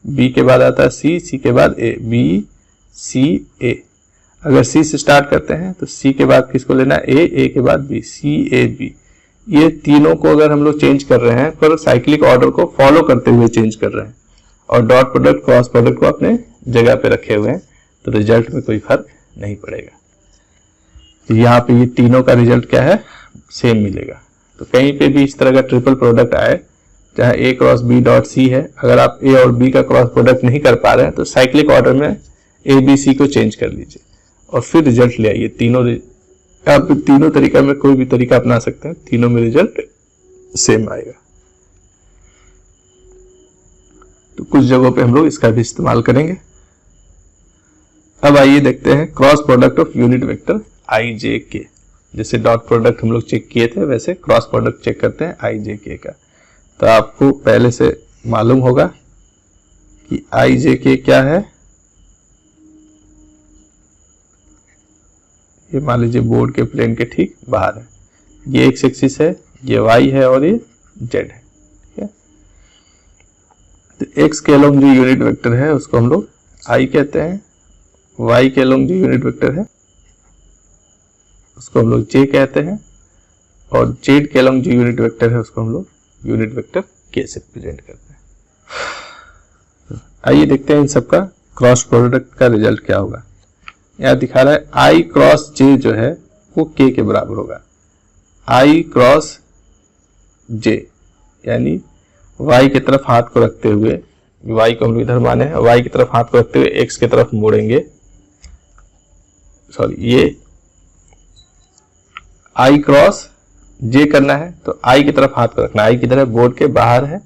बी के बाद आता है सी, सी के बाद ए, बी सी ए। अगर सी से स्टार्ट करते हैं तो सी के बाद किसको लेना है? ए, ए के बाद बी, सी ए बी। ये तीनों को अगर हम लोग चेंज कर रहे हैं पर साइक्लिक ऑर्डर को फॉलो करते हुए चेंज कर रहे हैं और डॉट प्रोडक्ट क्रॉस प्रोडक्ट को अपने जगह पे रखे हुए हैं, तो रिजल्ट में कोई फर्क नहीं पड़ेगा। तो यहाँ पे ये तीनों का रिजल्ट क्या है? सेम मिलेगा। तो कहीं पे भी इस तरह का ट्रिपल प्रोडक्ट आए, चाहे ए क्रॉस बी डॉट सी है, अगर आप ए और बी का क्रॉस प्रोडक्ट नहीं कर पा रहे हैं तो साइक्लिक ऑर्डर में ए बी सी को चेंज कर लीजिए और फिर रिजल्ट ले आइए। तीनों आप तीनों तरीका में कोई भी तरीका अपना सकते हैं, तीनों में रिजल्ट सेम आएगा। तो कुछ जगहों पे हम लोग इसका भी इस्तेमाल करेंगे। अब आइए देखते हैं cross product of unit vector I J K. जैसे डॉट प्रोडक्ट हम लोग चेक किए थे, वैसे क्रॉस प्रोडक्ट चेक करते हैं आई जे के का। तो आपको पहले से मालूम होगा कि आई जे के क्या है। ये मान लीजिए बोर्ड के प्लेन के ठीक बाहर है, ये एक्स एक्सिस है, ये वाई है और ये जेड है। ठीक है, तो एक्स के अलोंग जो यूनिट वेक्टर है उसको हम लोग आई कहते हैं, वाई के अलोंग जो यूनिट वेक्टर है उसको हम लोग जे कहते हैं, और जेड के अलोंग जो यूनिट वेक्टर है उसको हम लोग यूनिट वेक्टर के से रिप्रेजेंट करते हैं। आइए देखते हैं इन सबका क्रॉस प्रोडक्ट का रिजल्ट क्या होगा। यहाँ दिखा रहा है आई क्रॉस जे जो है वो के के बराबर होगा। आई क्रॉस जे यानी वाई की तरफ हाथ को रखते हुए, वाई को हम लोग इधर माने हैं, वाई की तरफ हाथ को रखते हुए एक्स की तरफ मोड़ेंगे। सॉरी, ये आई क्रॉस जे करना है तो आई की तरफ हाथ को रखना। आई किधर है? बोर्ड के बाहर है,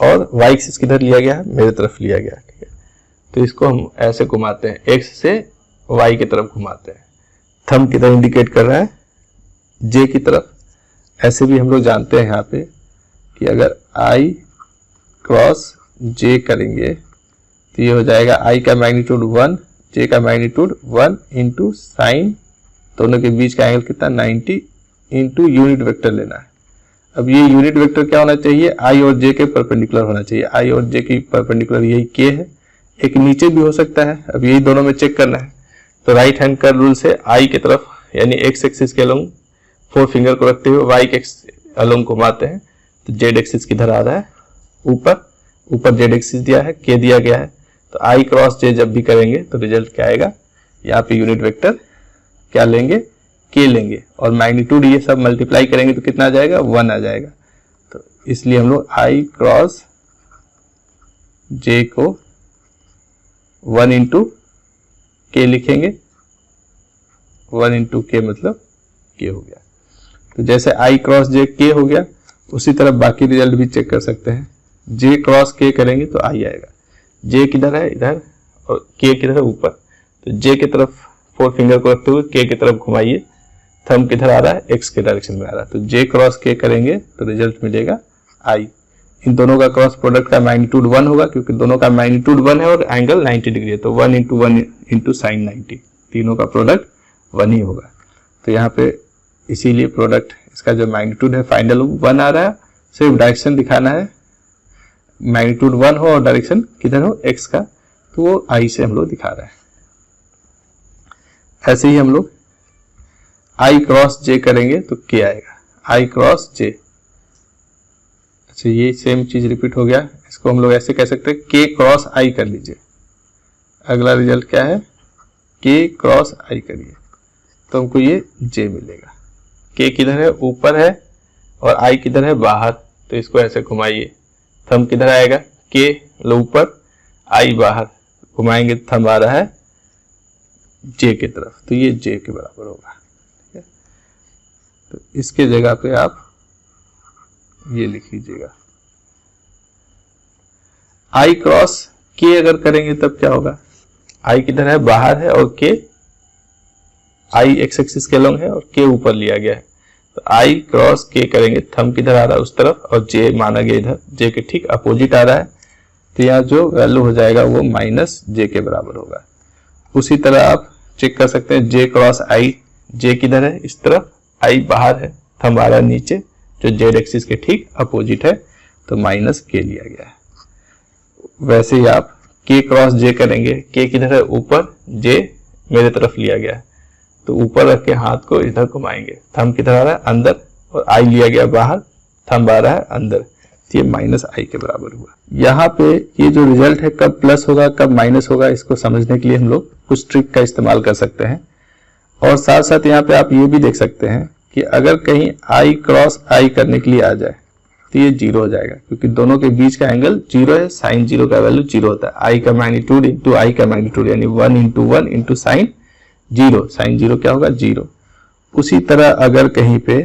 और वाई एक्सिस किधर लिया गया है? मेरे तरफ लिया गया। ठीक है, तो इसको हम ऐसे घुमाते हैं, एक्स से वाई की तरफ घुमाते हैं। थंब किधर इंडिकेट कर रहा है? जे की तरफ। ऐसे भी हम लोग जानते हैं यहाँ पे कि अगर आई क्रॉस जे करेंगे तो ये हो जाएगा आई का मैग्नीट्यूड 1, जे का मैग्नीट्यूड 1 इंटू साइन, दोनों के बीच का एंगल कितना? 90 इंटू यूनिट वेक्टर लेना है। अब ये यूनिट वेक्टर क्या होना चाहिए? आई और जे के परपेंडिकुलर होना चाहिए। आई और जे की परपेंडिकुलर यही के है, एक नीचे भी हो सकता है। अब यही दोनों में चेक करना है। तो राइट हैंड कर्व रूल से आई की तरफ यानी एक्स एक्सिस के अलोंग 4 फिंगर को रखते हुए वाई के अलोंग घुमाते हैं, तो जेड एक्सिस किधर आ रहा है? ऊपर। ऊपर जेड एक्सिस दिया है, के दिया गया है, तो आई क्रॉस जे जब भी करेंगे तो रिजल्ट क्या आएगा? यहाँ पे यूनिट वेक्टर क्या लेंगे? के लेंगे, और मैग्नीट्यूड ये सब मल्टीप्लाई करेंगे तो कितना आ जाएगा? 1 आ जाएगा। तो इसलिए हम लोग आई क्रॉस j को 1 इंटू के लिखेंगे, 1 इंटू के मतलब k हो गया। तो जैसे i क्रॉस j k हो गया, उसी तरह बाकी रिजल्ट भी चेक कर सकते हैं। j क्रॉस k करेंगे तो i आएगा, j किधर है इधर और k किधर है ऊपर, तो j की तरफ 4 फिंगर को रखते हुए k की तरफ घुमाइए, थंब किधर आ रहा है x के डायरेक्शन में आ रहा है, तो j क्रॉस k करेंगे तो रिजल्ट मिलेगा i। इन दोनों का क्रॉस प्रोडक्ट का मैग्नीट्यूड 1 होगा, क्योंकि दोनों का मैग्नीट्यूड 1 है और एंगल 90 डिग्री है, तो 1 इंटू 1 इंटू साइन 90, तीनों का प्रोडक्ट 1 ही होगा। तो यहाँ पे इसीलिए प्रोडक्ट इसका जो मैग्नीट्यूड है फाइनल 1 आ रहा है, सिर्फ डायरेक्शन दिखाना है, मैग्नीट्यूड 1 हो और डायरेक्शन किधर हो x का, तो वो i से हम लोग दिखा रहे हैं। ऐसे ही हम लोग i क्रॉस j करेंगे तो k आएगा, i क्रॉस j। अच्छा, ये सेम चीज रिपीट हो गया, इसको हम लोग ऐसे कह सकते हैं k क्रॉस i कर लीजिए। अगला रिजल्ट क्या है, k क्रॉस i करिए तो हमको ये j मिलेगा। k किधर है, ऊपर है, और i किधर है, बाहर, तो इसको ऐसे घुमाइए, थंब किधर आएगा, k ऊपर i बाहर, घुमाएंगे थंब आ रहा है j की तरफ, तो ये j के बराबर होगा। ठीक है, तो इसके जगह पे आप ये लिख लीजिएगा। i क्रॉस k अगर करेंगे तब क्या होगा, i किधर है, बाहर है, और k i एक्स एक्सिस के लॉन्ग है और k ऊपर लिया गया है, तो i क्रॉस k करेंगे, थंब किधर आ रहा है उस तरफ, और j माना गया इधर, j के ठीक अपोजिट आ रहा है, तो यहाँ जो वैल्यू हो जाएगा वो माइनस j के बराबर होगा। उसी तरह आप चेक कर सकते हैं j क्रॉस i, j किधर है, इस तरफ, i बाहर है, थंब आ रहा है नीचे, जो z एक्सिस के ठीक अपोजिट है, तो माइनस k लिया गया है। वैसे ही आप k क्रॉस j करेंगे, k किधर है, ऊपर, j मेरे तरफ लिया गया है, तो ऊपर रख के हाथ को इधर घुमाएंगे, थंब किधर आ रहा है, अंदर, और i लिया गया बाहर, थंब आ रहा है अंदर, तो ये माइनस i के बराबर हुआ। यहाँ पे ये जो रिजल्ट है कब प्लस होगा कब माइनस होगा, इसको समझने के लिए हम लोग कुछ ट्रिक का इस्तेमाल कर सकते हैं। और साथ साथ यहाँ पे आप ये भी देख सकते हैं कि अगर कहीं i क्रॉस i करने के लिए आ जाए तो ये 0 हो जाएगा, क्योंकि दोनों के बीच का एंगल 0 है, साइन 0 का वैल्यू 0 होता है, i का मैग्नीट्यूड इंटू i का मैग्नीट्यूड, यानी 1 इंटू 1 इंटू साइन 0, साइन 0 क्या होगा, 0। उसी तरह अगर कहीं पे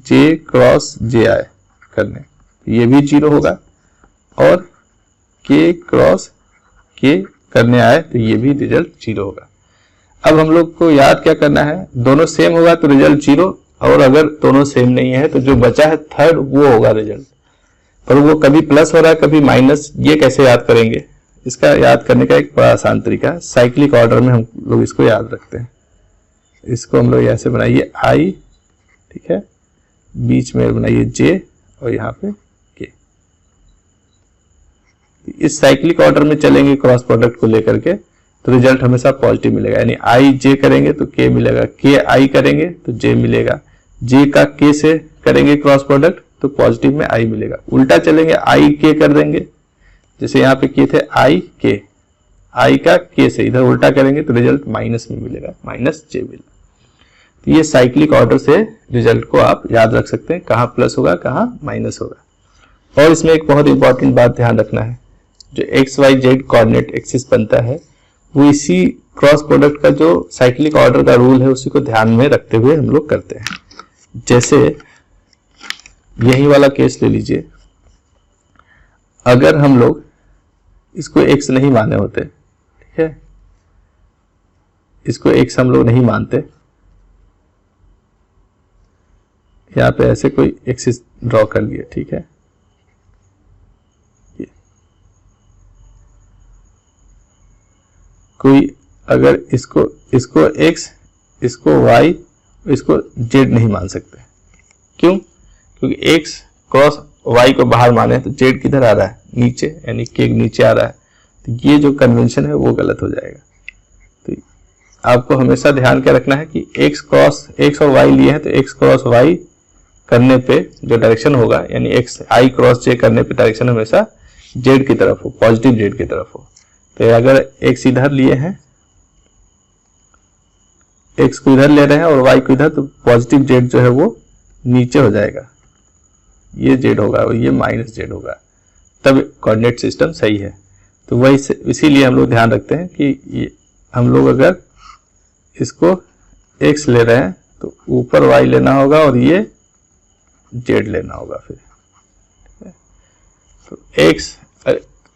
j क्रॉस j आए करने, ये भी 0 होगा, और k क्रॉस k करने आए तो ये भी रिजल्ट 0 होगा। अब हम लोग को याद क्या करना है, दोनों सेम होगा तो रिजल्ट 0, और अगर दोनों सेम नहीं है तो जो बचा है थर्ड वो होगा रिजल्ट, पर वो कभी प्लस हो रहा है कभी माइनस, ये कैसे याद करेंगे, इसका याद करने का एक बड़ा आसान तरीका है, साइक्लिक ऑर्डर में हम लोग इसको याद रखते हैं। इसको हम लोग ऐसे बनाइए i, ठीक है, बीच में बनाइए j, और यहाँ पे k। इस साइक्लिक ऑर्डर में चलेंगे क्रॉस प्रोडक्ट को लेकर के, तो रिजल्ट हमेशा पॉजिटिव मिलेगा, यानी i j करेंगे तो k मिलेगा, k i करेंगे तो j मिलेगा, j का k से करेंगे क्रॉस प्रोडक्ट तो पॉजिटिव में i मिलेगा। उल्टा चलेंगे i k कर देंगे, जैसे यहाँ पे k थे i k, i का k से इधर उल्टा करेंगे तो रिजल्ट माइनस में मिलेगा, माइनस j मिलेगा। तो ये साइक्लिक ऑर्डर से रिजल्ट को आप याद रख सकते हैं, कहाँ प्लस होगा कहाँ माइनस होगा। और इसमें एक बहुत इंपॉर्टेंट बात ध्यान रखना है, जो X Y Z coordinate axis बनता है वो इसी क्रॉस प्रोडक्ट का जो साइक्लिक ऑर्डर का रूल है उसी को ध्यान में रखते हुए हम लोग करते हैं। जैसे यही वाला केस ले लीजिए, अगर हम लोग इसको x नहीं माने होते, ठीक है, इसको x हम लोग नहीं मानते, यहाँ पे ऐसे कोई एक्सिस ड्रॉ कर लिए, ठीक है, कोई अगर इसको x, इसको y, इसको z नहीं मान सकते। क्यों? क्योंकि x क्रॉस y को बाहर माने तो z किधर आ रहा है, नीचे, यानी k नीचे आ रहा है, तो ये जो कन्वेंशन है वो गलत हो जाएगा। तो आपको हमेशा ध्यान क्या रखना है कि x और y लिए हैं तो x क्रॉस y करने पे जो डायरेक्शन होगा, यानी i क्रॉस j करने पे डायरेक्शन हमेशा z की तरफ हो, पॉजिटिव z की तरफ हो। तो अगर x इधर लिए हैं, x को इधर ले रहे हैं और y को इधर, तो पॉजिटिव z जो है वो नीचे हो जाएगा, ये जेड होगा और ये माइनस जेड होगा, तब कोऑर्डिनेट सिस्टम सही है। तो वही इसीलिए हम लोग ध्यान रखते हैं कि हम लोग अगर इसको x ले रहे हैं तो ऊपर y लेना होगा और ये z लेना होगा। फिर तो x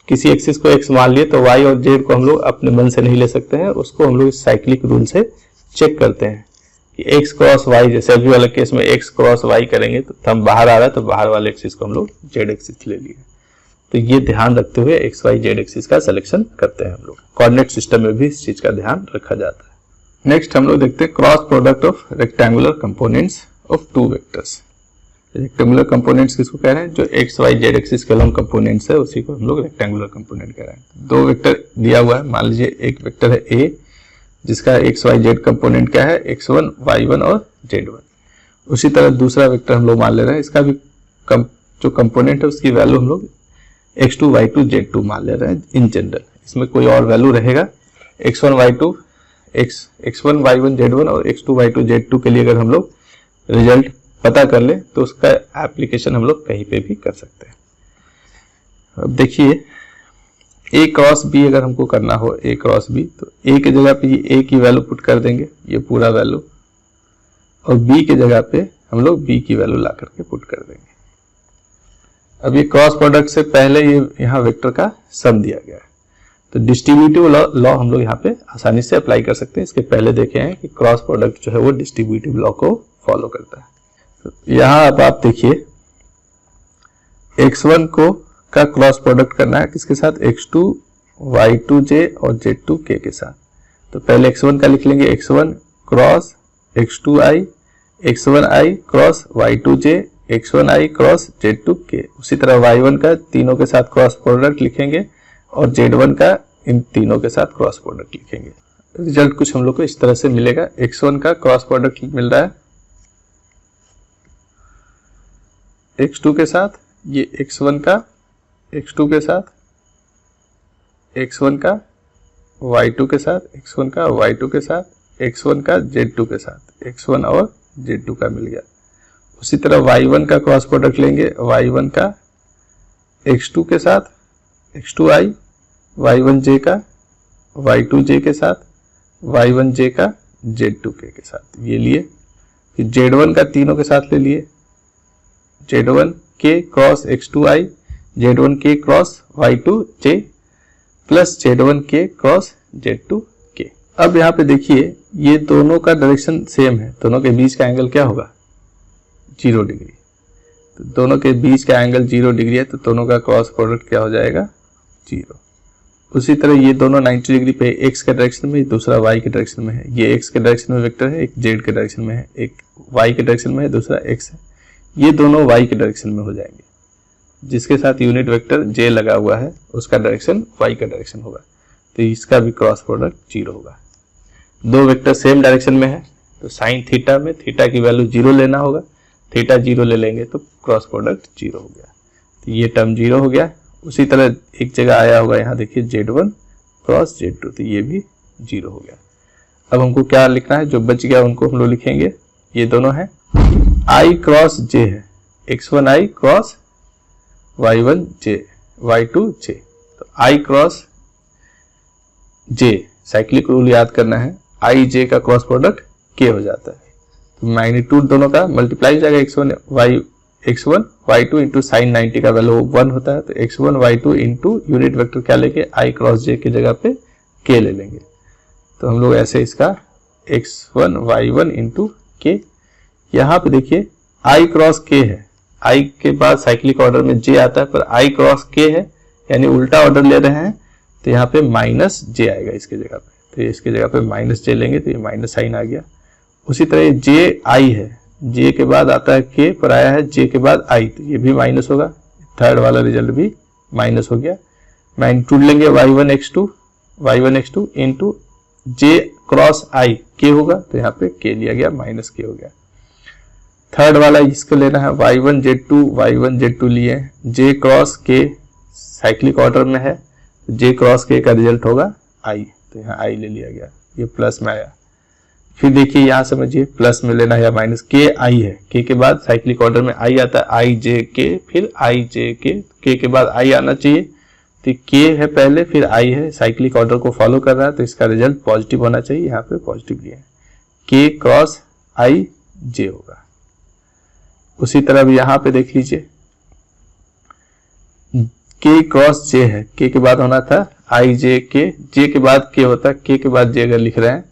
किसी एक्सिस को x मान लिए तो y और z को हम लोग अपने मन से नहीं ले सकते हैं, उसको हम लोग साइक्लिक रूल से चेक करते हैं कि x क्रॉस y, जैसे अभी वाले केस में x क्रॉस y करेंगे तो थंब बाहर आ रहा है तो बाहर वाले एक्सिस को हम लोग z एक्सिस ले लिए। तो ये ध्यान रखते हुए एक्स वाई जेड एक्सिस का सिलेक्शन करते हैं हम लोग। कोऑर्डिनेट सिस्टम में भी इस चीज का ध्यान रखा जाता है। नेक्स्ट हम लोग देखते हैं cross product of rectangular components of two vectors. Rectangular components किसको कह रहे हैं? जो एक्स वाई जेड एक्सिस के लंब कंपोनेंट्स है उसी को हम लोग रेक्टेंगुलर कंपोनेंट कह रहे हैं। दो वेक्टर दिया हुआ है, मान लीजिए एक वेक्टर है ए जिसका एक्स वाई जेड कंपोनेंट क्या है? x1 y1 और z1। उसी तरह दूसरा वेक्टर हम लोग मान ले रहे हैं, इसका भी जो कंपोनेंट है उसकी वैल्यू हम लोग x2 y2 z2 मान ले रहे हैं इन जनरल। इसमें कोई और वैल्यू रहेगा x1 y2 x1 y1 z1 और x2 y2 z2 के लिए अगर हम लोग रिजल्ट पता कर ले तो उसका एप्लीकेशन हम लोग कहीं पे भी कर सकते हैं। अब देखिए a क्रॉस b अगर हमको करना हो a क्रॉस b, तो a की जगह पे ये a की वैल्यू पुट कर देंगे, ये पूरा वैल्यू, और b की जगह पे हम लोग b की वैल्यू ला करके पुट कर देंगे। अब ये क्रॉस प्रोडक्ट से पहले ये यहाँ वेक्टर का सम दिया गया है, तो डिस्ट्रीब्यूटिव लॉ हम लोग यहाँ पे आसानी से अप्लाई कर सकते हैं। इसके पहले देखे हैं कि क्रॉस प्रोडक्ट जो है वो डिस्ट्रीब्यूटिव लॉ को फॉलो करता है। तो यहाँ अब आप देखिए x1 को का क्रॉस प्रोडक्ट करना है किसके साथ? x2 y2j और z2k के साथ। तो पहले x1 का लिख लेंगे x1 cross x2i, x1i cross y2j, x1i cross z2k। उसी तरह y1 का तीनों के साथ क्रॉस प्रोडक्ट लिखेंगे और z1 का इन तीनों के साथ क्रॉस प्रोडक्ट लिखेंगे। रिजल्ट कुछ हम लोग को इस तरह से मिलेगा। x1 का क्रॉस प्रोडक्ट मिल रहा है x2 के साथ, ये x1 का x2 के साथ, x1 का y2 के साथ, x1 का y2 के साथ, x1 का z2 के साथ, x1 और z2 का मिल गया। उसी तरह y1 का क्रॉस प्रोडक्ट लेंगे, y1 का x2 के साथ, x2i, y1j का y2j के साथ, y1j का z2k के साथ, ये लिए। फिर z1 का तीनों के साथ ले लिए, z1k cross x2i, z1k cross y2j plus z1k cross z2k। अब यहाँ पे देखिए ये दोनों का डायरेक्शन सेम है, दोनों के बीच का एंगल क्या होगा? 0 डिग्री। तो दोनों के बीच का एंगल 0 डिग्री है, तो दोनों का क्रॉस प्रोडक्ट क्या हो जाएगा? 0। उसी तरह ये दोनों 90 डिग्री पे, x के डायरेक्शन में, दूसरा y के डायरेक्शन में है। ये x के डायरेक्शन में वेक्टर है, एक z के डायरेक्शन में है, एक y के डायरेक्शन में है, दूसरा x है। ये दोनों y के डायरेक्शन में हो जाएंगे। जिसके साथ यूनिट वेक्टर j लगा हुआ है उसका डायरेक्शन y का डायरेक्शन होगा, तो इसका भी क्रॉस प्रोडक्ट 0 होगा। दो वेक्टर सेम डायरेक्शन में है तो साइन थीटा में थीटा की वैल्यू 0 लेना होगा, थीटा 0 ले लेंगे तो क्रॉस प्रोडक्ट 0 हो गया। तो ये टर्म 0 हो गया। उसी तरह एक जगह आया होगा यहाँ देखिए z1 क्रॉस z2, तो ये भी 0 हो गया। अब हमको क्या लिखना है? जो बच गया उनको हम लोग लिखेंगे। ये दोनों है i क्रॉस j है, x1i क्रॉस y1j y2j। तो i cross j cyclic rule याद करना है, i j का क्रॉस प्रोडक्ट k हो जाता है। तो मैग्नीट्यूड दोनों का मल्टीप्लाई हो जाएगा, x1 y2 इंटू साइन 90 का वैल्यू 1 होता है, तो x1 y2 into unit vector क्या लेके i क्रॉस j की जगह पे k ले लेंगे। तो हम लोग ऐसे इसका x1 y1 इंटू k, यहाँ पे देखिए i क्रॉस k है, i के बाद साइक्लिक ऑर्डर में j आता है पर i क्रॉस k है, यानी उल्टा ऑर्डर ले रहे हैं, तो यहाँ पे माइनस j आएगा इसके जगह पे। तो इसके जगह पे माइनस j लेंगे तो ये माइनस साइन आ गया। उसी तरह j i है, j के बाद आता है k पर आया है j के बाद i, तो ये भी माइनस होगा। थर्ड वाला रिजल्ट भी माइनस हो गया। मैग्नीट्यूड लेंगे y1 x2 into j cross i k होगा, तो यहाँ पे k लिया गया, माइनस k हो गया। थर्ड वाला इसको लेना है y1 z2 लिए, j cross k cyclic order में है, j क्रॉस k का रिजल्ट होगा i, तो यहाँ i ले लिया गया, ये प्लस में आया। फिर देखिए यहाँ समझिए, प्लस में लेना है या माइनस, के आई है, के के बाद साइक्लिक ऑर्डर में आई आता है, आई जे के, फिर आई जे के के बाद आई आना चाहिए, तो के है पहले फिर आई है, साइक्लिक ऑर्डर को फॉलो कर रहा है, तो इसका रिजल्ट पॉजिटिव होना चाहिए, यहाँ पे पॉजिटिव लिया है, के क्रॉस आई जे होगा। उसी तरह भी यहाँ पे देख लीजिए, के क्रॉस जे है, के के बाद होना था आई जे के बाद के होता, के बाद जे अगर लिख रहे हैं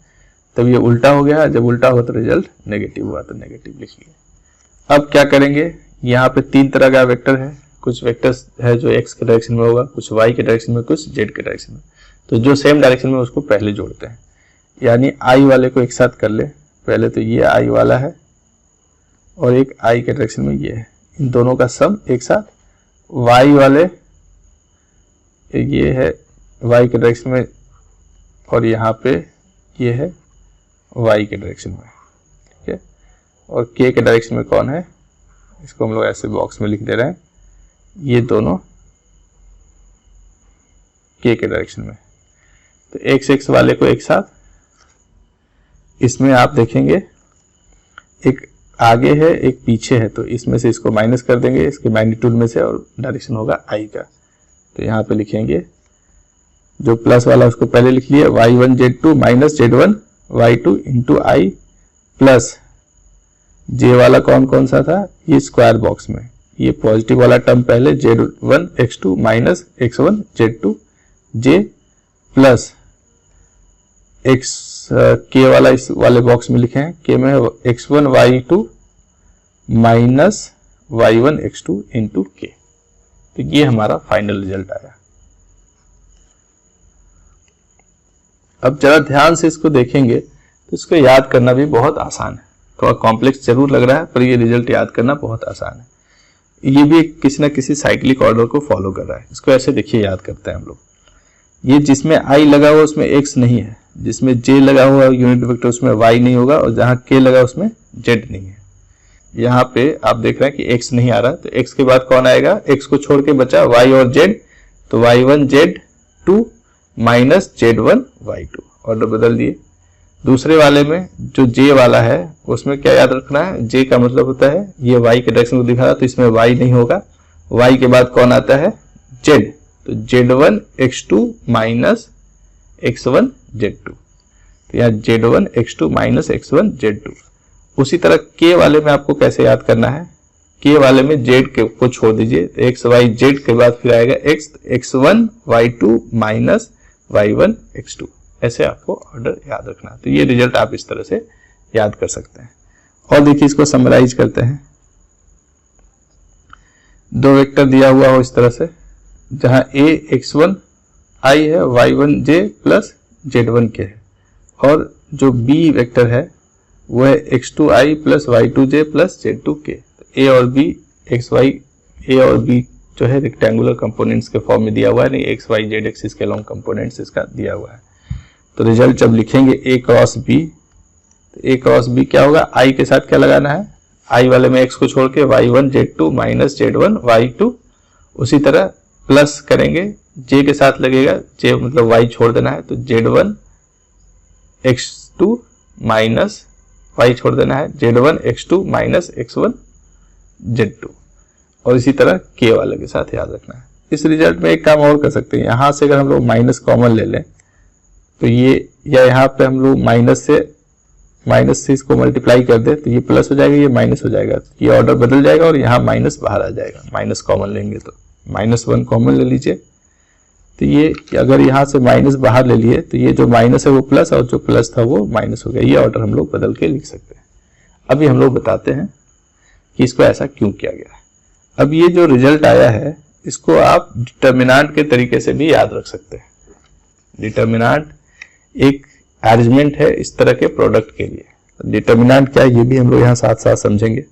तब ये उल्टा हो गया, जब उल्टा हो तो रिजल्ट नेगेटिव हुआ, तो नेगेटिव लिख लिया। अब क्या करेंगे, यहाँ पे 3 तरह का वेक्टर है, कुछ वेक्टर्स है जो x के डायरेक्शन में होगा, कुछ y के डायरेक्शन में, कुछ z के डायरेक्शन में, तो जो सेम डायरेक्शन में उसको पहले जोड़ते हैं, यानी i वाले को एक साथ कर ले, पहले तो ये i वाला है और एक i के डायरेक्शन में ये है, इन दोनों का सम एक साथ, y वाले ये है y के डायरेक्शन में और यहाँ पे ये है y के डायरेक्शन में, ठीक है, और k के डायरेक्शन में कौन है, इसको हम लोग ऐसे बॉक्स में लिख दे रहे हैं, ये दोनों k के डायरेक्शन में, तो x वाले को एक साथ, इसमें आप देखेंगे एक आगे है एक पीछे है, तो इसमें से इसको माइनस कर देंगे, इसके मैग्नीट्यूड में से, और डायरेक्शन होगा i का, तो यहाँ पे लिखेंगे जो प्लस वाला उसको पहले लिख लिया, y1 z2 minus z1 y2 into I plus j वाला कौन कौन सा था, ये स्क्वायर बॉक्स में, ये पॉजिटिव वाला टर्म पहले z1 x2 minus x1 z2 j plus x k वाला इस वाले बॉक्स में लिखे हैं, k में x1 y2 minus y1 x2 into k, तो ये हमारा फाइनल रिजल्ट आया। अब जरा ध्यान से इसको देखेंगे तो इसको याद करना भी बहुत आसान है, थोड़ा कॉम्प्लेक्स जरूर लग रहा है पर ये रिजल्ट याद करना बहुत आसान है। ये भी किसी ना किसी साइक्लिक ऑर्डर को फॉलो कर रहा है। इसको ऐसे देखिए, याद करते हैं हम लोग, ये जिसमें आई लगा हुआ उसमें एक्स नहीं है, जिसमें जे लगा हुआ यूनिट वेक्टर उसमें वाई नहीं होगा, और जहां के लगा उसमें जेड नहीं है। यहाँ पे आप देख रहे हैं कि एक्स नहीं आ रहा, तो एक्स के बाद कौन आएगा, एक्स को छोड़ के बचा वाई और जेड, तो y1 z2 minus z1 y2, order बदल दिए। दूसरे वाले में जो j वाला है उसमें क्या याद रखना है, j का मतलब होता है ये y के डायरेक्शन को दिखा रहा, तो इसमें y नहीं होगा, y के बाद कौन आता है z, तो z1 x2 minus x1 z2, तो यहाँ z1 x2 minus x1 z2। उसी तरह k वाले में आपको कैसे याद करना है, k वाले में z को छोड़ दीजिए, तो x y z के बाद फिर आएगा x, x1 y2 minus y1 x2, ऐसे आपको ऑर्डर याद रखना। तो ये रिजल्ट आप इस तरह से याद कर सकते हैं। और देखिए इसको समराइज करते हैं, दो वेक्टर दिया हुआ हो इस तरह से, जहां a x1 i है, y1 j plus z1 k है, और जो b वेक्टर है वो है x2 i plus y2 j plus z2 k। a और b a और b जो है रेक्टेंगुलर कंपोनेंट्स के फॉर्म में दिया हुआ है, नहीं x y z एक्सिस के लॉन्ग कंपोनेंट्स इसका दिया हुआ है। तो रिजल्ट जब लिखेंगे a क्रॉस b, तो a क्रॉस b क्या होगा, i के साथ क्या लगाना है, i वाले में x को छोड़ के y1 z2 minus z1 y2, उसी तरह प्लस करेंगे j के साथ लगेगा, j मतलब y छोड़ देना है, तो z1 x2 माइनस y छोड़ देना है, z1 x2 minus x1 z2, और इसी तरह k वाले के साथ याद रखना है। इस रिजल्ट में एक काम और कर सकते हैं, यहां से अगर हम लोग माइनस कॉमन ले लें तो ये, या यहाँ पे हम लोग माइनस से इसको मल्टीप्लाई कर दे तो ये प्लस हो जाएगा, ये माइनस हो जाएगा, ये ऑर्डर बदल जाएगा और यहाँ माइनस बाहर आ जाएगा। माइनस कॉमन लेंगे तो -1 कॉमन ले लीजिए, तो ये अगर यहाँ से माइनस बाहर ले लिए तो ये जो माइनस है वो प्लस और जो प्लस था वो माइनस हो गया। ये ऑर्डर हम लोग बदल के लिख सकते हैं। अभी हम लोग बताते हैं कि इसको ऐसा क्यों किया गया है। अब ये जो रिजल्ट आया है इसको आप डिटर्मिनेंट के तरीके से भी याद रख सकते हैं। डिटर्मिनेंट एक अरेंजमेंट है इस तरह के प्रोडक्ट के लिए। डिटर्मिनेंट क्या है ये भी हम लोग यहाँ साथ साथ समझेंगे।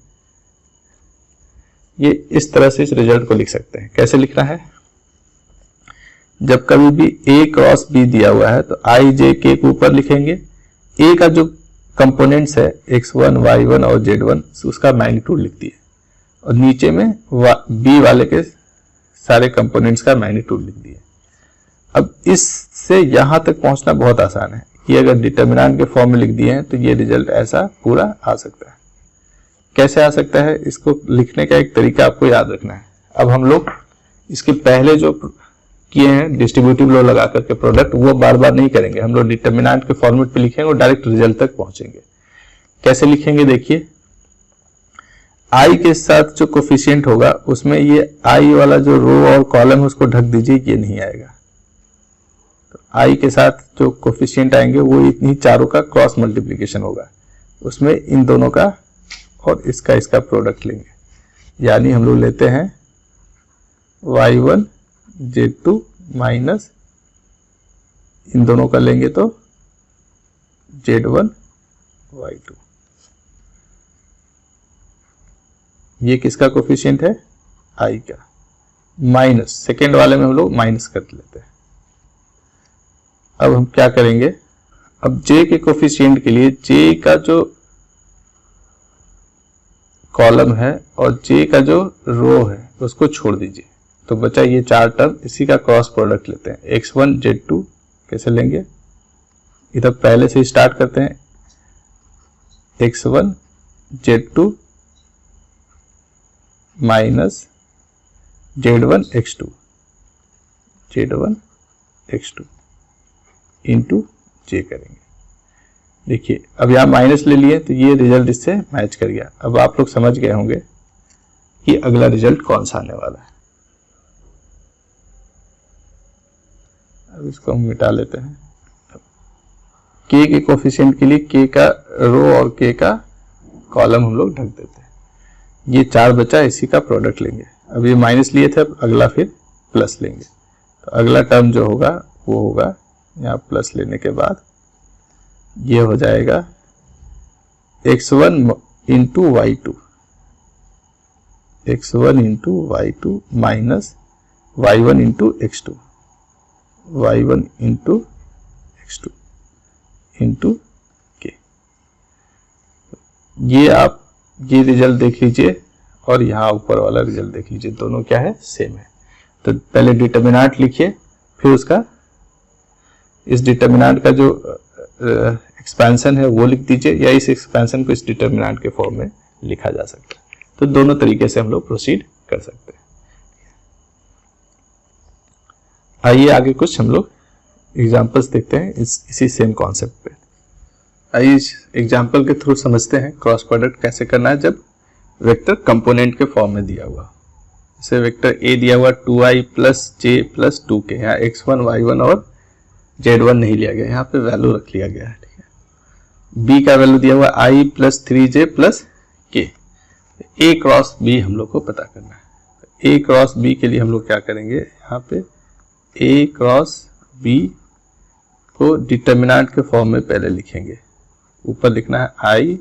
ये इस तरह से इस रिजल्ट को लिख सकते हैं। कैसे लिखना है, जब कभी भी a क्रॉस b दिया हुआ है तो i j k के ऊपर लिखेंगे, a का जो कंपोनेंट्स है x1 y1 और z1 उसका मैग्नीट्यूड लिख दिए, और नीचे में b वाले के सारे कंपोनेंट्स का मैग्नीट्यूड लिख दिए। अब इससे यहां तक पहुंचना बहुत आसान है। ये अगर डिटर्मिनेंट के फॉर्म में लिख दिए हैं तो ये रिजल्ट ऐसा पूरा आ सकता है। कैसे आ सकता है, इसको लिखने का एक तरीका आपको याद रखना है। अब हम लोग इसके पहले जो किए हैं डिस्ट्रीब्यूटिव लॉ लगा करके प्रोडक्ट, वो बार बार नहीं करेंगे। हम लोग डिटर्मिनेंट के फॉर्मेट पे लिखेंगे और डायरेक्ट रिजल्ट तक पहुंचेंगे। कैसे लिखेंगे देखिए, आई के साथ जो कोफिशिएंट होगा उसमें ये आई वाला जो रो और कॉलम है उसको ढक दीजिए, ये नहीं आएगा। तो आई के साथ जो कोफिशिएंट आएंगे वो इतनी चारों का क्रॉस मल्टीप्लिकेशन होगा, उसमें इन दोनों का और इसका प्रोडक्ट लेंगे। यानी हम लोग लेते हैं y1 z2 माइनस इन दोनों का लेंगे तो z1 y2। ये किसका कोफिशिएंट है, आई का, माइनस सेकेंड वाले में हम लोग माइनस कर लेते हैं। अब हम क्या करेंगे, अब j के कोफिशिएंट के लिए j का जो कॉलम है और j का जो रो है उसको छोड़ दीजिए, तो बचा ये चार टर्म, इसी का क्रॉस प्रोडक्ट लेते हैं। x1 z2 कैसे लेंगे, इधर पहले से स्टार्ट करते हैं, x1 z2 minus z1 x2 into j करेंगे। देखिए अब यहां माइनस ले लिए तो ये रिजल्ट इससे मैच कर गया। अब आप लोग समझ गए होंगे कि अगला रिजल्ट कौन सा आने वाला है। अब इसको हम मिटा लेते हैं। k के कोफिशिएंट के लिए k का रो और k का कॉलम हम लोग ढक देते हैं। ये चार बचा, इसी का प्रोडक्ट लेंगे। अब ये माइनस लिए थे, अब अगला फिर प्लस लेंगे। तो अगला टर्म जो होगा वो होगा यहाँ प्लस लेने के बाद ये हो जाएगा x1 into y2, x1 into y2 minus y1 into x2, y1 into x2 into k। ये आप ये रिजल्ट देख लीजिए और यहाँ ऊपर वाला रिजल्ट देख लीजिए, दोनों क्या है, सेम है। तो पहले डिटर्मिनेंट लिखिए, फिर उसका इस डिटर्मिनेंट का जो एक्सपेंशन है वो लिख दीजिए, या इस एक्सपेंशन को इस डिटर्मिनेंट के फॉर्म में लिखा जा सकता है। तो दोनों तरीके से हम लोग प्रोसीड कर सकते हैं। आइए आगे कुछ हम लोग एग्जांपल्स देखते हैं इसी सेम कॉन्सेप्ट पे। आइए इस एग्जांपल के थ्रू समझते हैं क्रॉस प्रोडक्ट कैसे करना है जब वेक्टर कंपोनेंट के फॉर्म में दिया हुआ। जैसे वेक्टर ए दिया हुआ 2i प्लस जे प्लस 2k, यहाँ x1 y1 और z1 नहीं लिया गया, यहाँ पे वैल्यू रख लिया गया है, ठीक है। b का वैल्यू दिया हुआ i plus 3j plus k। a cross b हम लोग को पता करना है। a क्रॉस b के लिए हम लोग क्या करेंगे, यहाँ पे a क्रॉस b को डिटर्मिनेंट के फॉर्म में पहले लिखेंगे। ऊपर लिखना है i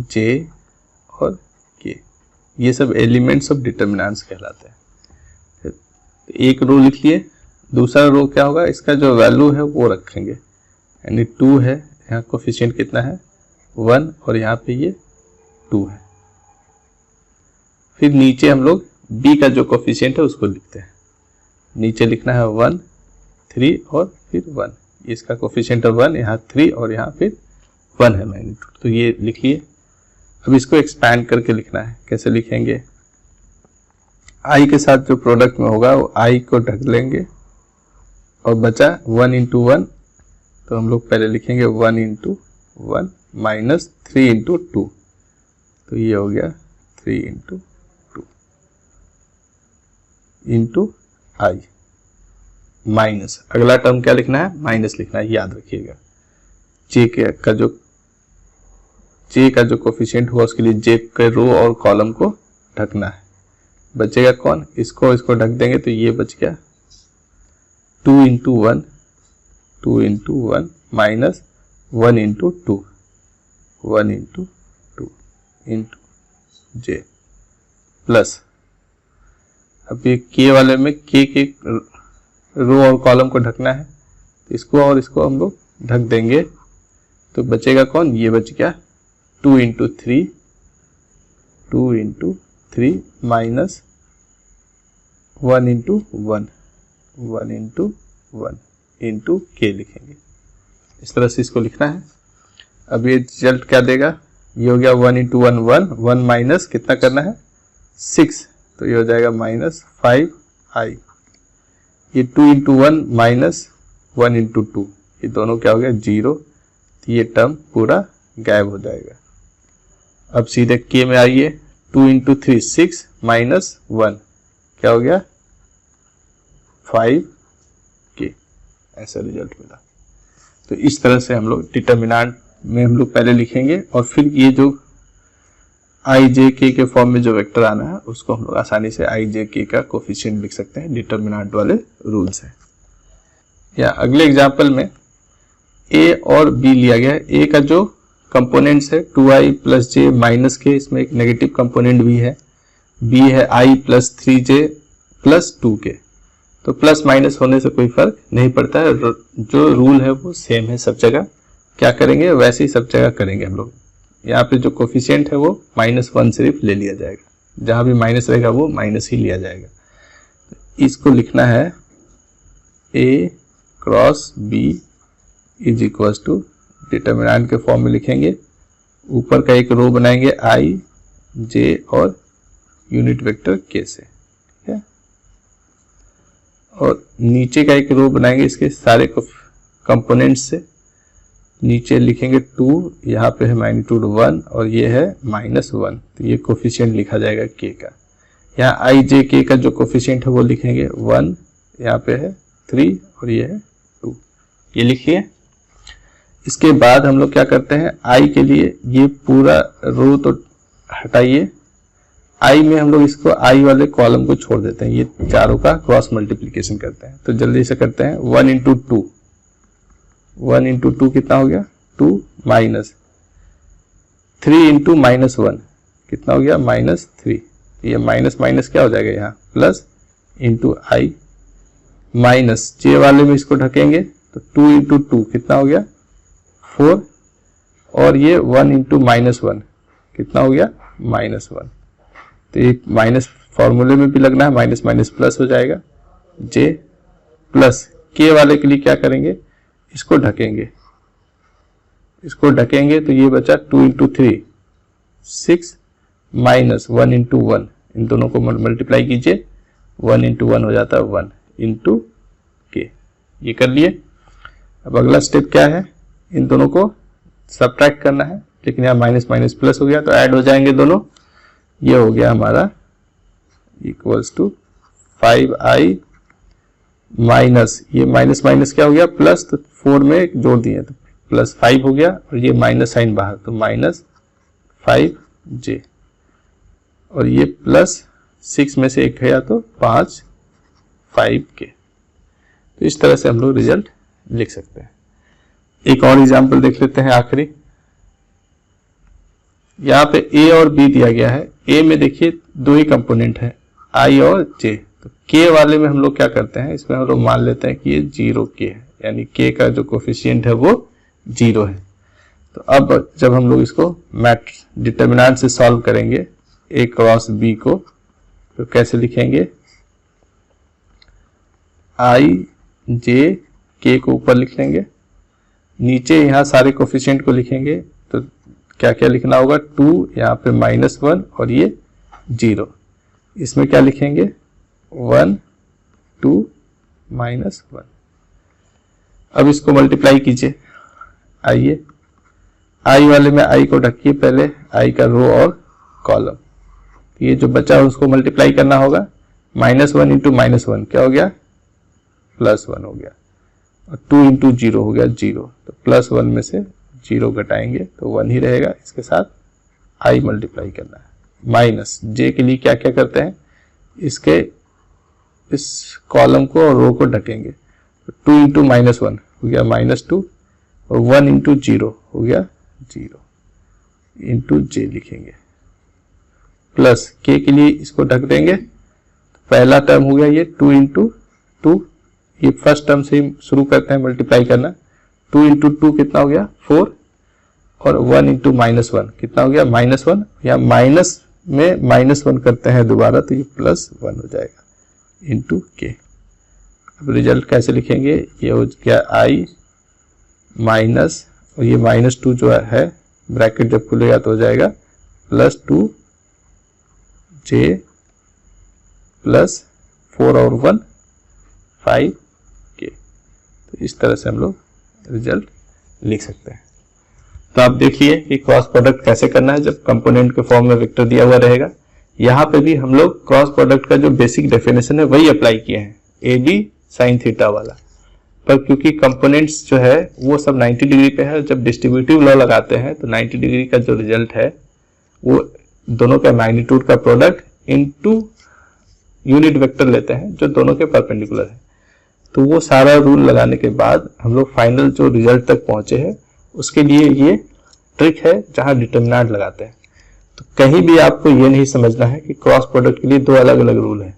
j और k, ये सब एलिमेंट्स ऑफ डिटर्मिनेंट्स कहलाते हैं। एक रो लिख लिए, दूसरा रो क्या होगा, इसका जो वैल्यू है वो रखेंगे, यानी 2 है, यहाँ कोफिशिएंट कितना है 1 और यहाँ पे ये 2 है। फिर नीचे हम लोग b का जो कोफिशिएंट है उसको लिखते हैं, नीचे लिखना है 1 3 और फिर 1, इसका कोफिशिएंट है 1, यहाँ 3 और यहाँ फिर 1 है मैग्नीट्यूड, तो ये लिख लिए। अब इसको एक्सपैंड करके लिखना है, कैसे लिखेंगे, i के साथ जो प्रोडक्ट में होगा वो i को ढक लेंगे और बचा 1 इंटू 1, तो हम लोग पहले लिखेंगे 1 इंटू 1 माइनस 3 इंटू 2, तो ये हो गया 3 इंटू 2 इंटू आई माइनस, अगला टर्म क्या लिखना है, माइनस लिखना है, याद रखिएगा। जे का जो कोफिशिएंट हुआ उसके लिए जे के रो और कॉलम को ढकना है। बचेगा कौन, इसको ढक देंगे तो ये बच गया 2 इंटू 1 माइनस 1 इंटू 2 इंटू जे प्लस, अब ये के वाले में के रो और कॉलम को ढकना है, तो इसको और इसको हम लोग ढक देंगे, तो बचेगा कौन, ये बच गया 2 इंटू 3 माइनस 1 इंटू 1 इंटू के लिखेंगे। इस तरह से इसको लिखना है। अब ये रिजल्ट क्या देगा, ये हो गया 1 इंटू 1 1, 1 माइनस कितना करना है 6, तो ये हो जाएगा -5i। ये 2 इंटू 1 माइनस 1 इंटू 2, ये दोनों क्या हो गया 0, तो ये टर्म पूरा गायब हो जाएगा। अब सीधे k में आइए, 2 इंटू 3 6 माइनस 1 क्या हो गया 5k, ऐसा रिजल्ट मिला। तो इस तरह से हम लोग डिटर्मिनेंट में हम लोग पहले लिखेंगे और फिर ये जो i j k के फॉर्म में जो वेक्टर आना है उसको हम लोग आसानी से i j k का कोफिशिएंट लिख सकते हैं, डिटर्मिनेंट वाले रूल्स हैं। या अगले एग्जांपल में a और b लिया गया है। a का जो कंपोनेंट्स है 2i plus j minus k, इसमें एक नेगेटिव कंपोनेंट भी है। b है i plus 3j plus 2k, तो प्लस माइनस होने से कोई फर्क नहीं पड़ता है, जो रूल है वो सेम है सब जगह। क्या करेंगे वैसे ही सब जगह करेंगे हम लोग। यहाँ पे जो कोफिशिएंट है वो -1 सिर्फ ले लिया जाएगा, जहां भी माइनस रहेगा वो माइनस ही लिया जाएगा। इसको लिखना है a cross b is equals to, determinant के फॉर्म में लिखेंगे, ऊपर का एक रो बनाएंगे i j और यूनिट वेक्टर k से, ठीक है, और नीचे का एक रो बनाएंगे इसके सारे कंपोनेंट्स से। नीचे लिखेंगे 2, यहाँ पे है मैग्नीट्यूड 1 और ये है -1, तो ये कोफिशिएंट लिखा जाएगा k का। यहाँ i j k का जो कोफिशिएंट है वो लिखेंगे 1, यहाँ पे है 3 और ये है 2, ये लिखिए। इसके बाद हम लोग क्या करते हैं, i के लिए ये पूरा रो तो हटाइए, i में हम लोग इसको i वाले कॉलम को छोड़ देते हैं, ये चारों का क्रॉस मल्टीप्लिकेशन करते हैं। तो जल्दी से करते हैं, 1 इंटू 2, 1 इंटू 2 कितना हो गया 2 माइनस 3 इंटू -1 कितना हो गया -3, ये माइनस माइनस क्या हो जाएगा यहाँ plus into i, minus j वाले में इसको ढकेंगे तो 2 इंटू 2 कितना हो गया 4, और ये 1 इंटू -1 कितना हो गया -1, तो ये माइनस फॉर्मूले में भी लगना है, माइनस माइनस प्लस हो जाएगा। j प्लस k वाले के लिए क्या करेंगे, इसको ढकेंगे, इसको ढकेंगे तो ये बचा 2 इंटू 3 6 माइनस 1 इंटू 1, इन दोनों को मल्टीप्लाई कीजिए, 1 इंटू 1 हो जाता है 1 इंटू k, ये कर लिए। अब अगला स्टेप क्या है, इन दोनों को सब्ट्रैक्ट करना है, लेकिन यहाँ माइनस माइनस प्लस हो गया तो ऐड हो जाएंगे दोनों, ये हो गया हमारा इक्वल्स टू 5i माइनस, ये माइनस माइनस क्या हो गया प्लस, तो 4 में जोड़ दिए तो प्लस 5 हो गया, और ये माइनस साइन बाहर तो -5j, और ये प्लस 6 में से एक गया तो 5k। तो इस तरह से हम लोग रिजल्ट लिख सकते हैं। एक और एग्जांपल देख लेते हैं आखिरी। यहाँ पे a और b दिया गया है। a में देखिए दो ही कंपोनेंट है i और j, तो k वाले में हम लोग क्या करते हैं, इसमें हम लोग मान लेते हैं कि ये 0k है, यानी k का जो कोफिशिएंट है वो 0 है। तो अब जब हम लोग इसको डिटर्मिनेंट से सॉल्व करेंगे a क्रॉस b को, तो कैसे लिखेंगे, i j k को ऊपर लिख लेंगे, नीचे यहाँ सारे कोफिशिएंट को लिखेंगे, तो क्या क्या लिखना होगा, 2 यहाँ पे -1 और ये 0, इसमें क्या लिखेंगे 1 2 -1। अब इसको मल्टीप्लाई कीजिए, आइए i वाले में i को ढकिए पहले, i का रो और कॉलम, ये जो बचा उसको मल्टीप्लाई करना होगा, -1 इंटू -1 क्या हो गया +1 हो गया, और 2 इंटू 0 हो गया 0, तो +1 में से 0 घटाएंगे तो 1 ही रहेगा, इसके साथ i मल्टीप्लाई करना है। माइनस j के लिए क्या क्या करते हैं, इसके इस कॉलम को और रो को ढकेंगे, तो 2 इंटू -1 हो गया -2, और 1 इंटू 0 हो गया 0 इंटू j लिखेंगे, प्लस k के लिए इसको ढक देंगे, तो पहला टर्म हो गया ये 2 इंटू 2, ये फर्स्ट टर्म से ही शुरू करते हैं मल्टीप्लाई करना, 2 इंटू 2 कितना हो गया 4, और 1 इंटू -1 कितना हो गया -1, या माइनस में -1 करते हैं दोबारा तो ये +1 हो जाएगा इंटू k। अब रिजल्ट कैसे लिखेंगे, ये हो गया i माइनस, और ये -2 जो है ब्रैकेट जब खुलेगा तो हो जाएगा +2j +4 और 1 5k। तो इस तरह से हम लोग रिजल्ट लिख सकते हैं। तो आप देखिए कि क्रॉस प्रोडक्ट कैसे करना है जब कंपोनेंट के फॉर्म में वेक्टर दिया हुआ रहेगा। यहाँ पे भी हम लोग क्रॉस प्रोडक्ट का जो बेसिक डेफिनेशन है वही अप्लाई किए हैं, AB sin थीटा वाला, पर क्योंकि कंपोनेंट्स जो है वो सब 90 डिग्री पे है, जब डिस्ट्रीब्यूटिव लॉ लगाते हैं तो 90 डिग्री का जो रिजल्ट है वो दोनों का मैग्नीट्यूड का प्रोडक्ट इनटू यूनिट वेक्टर लेते हैं जो दोनों के परपेंडिकुलर है। तो वो सारा रूल लगाने के बाद हम लोग फाइनल जो रिजल्ट तक पहुंचे हैं उसके लिए ये ट्रिक है जहां डिटरमिनेंट लगाते हैं। तो कहीं भी आपको ये नहीं समझना है कि क्रॉस प्रोडक्ट के लिए दो अलग अलग रूल है।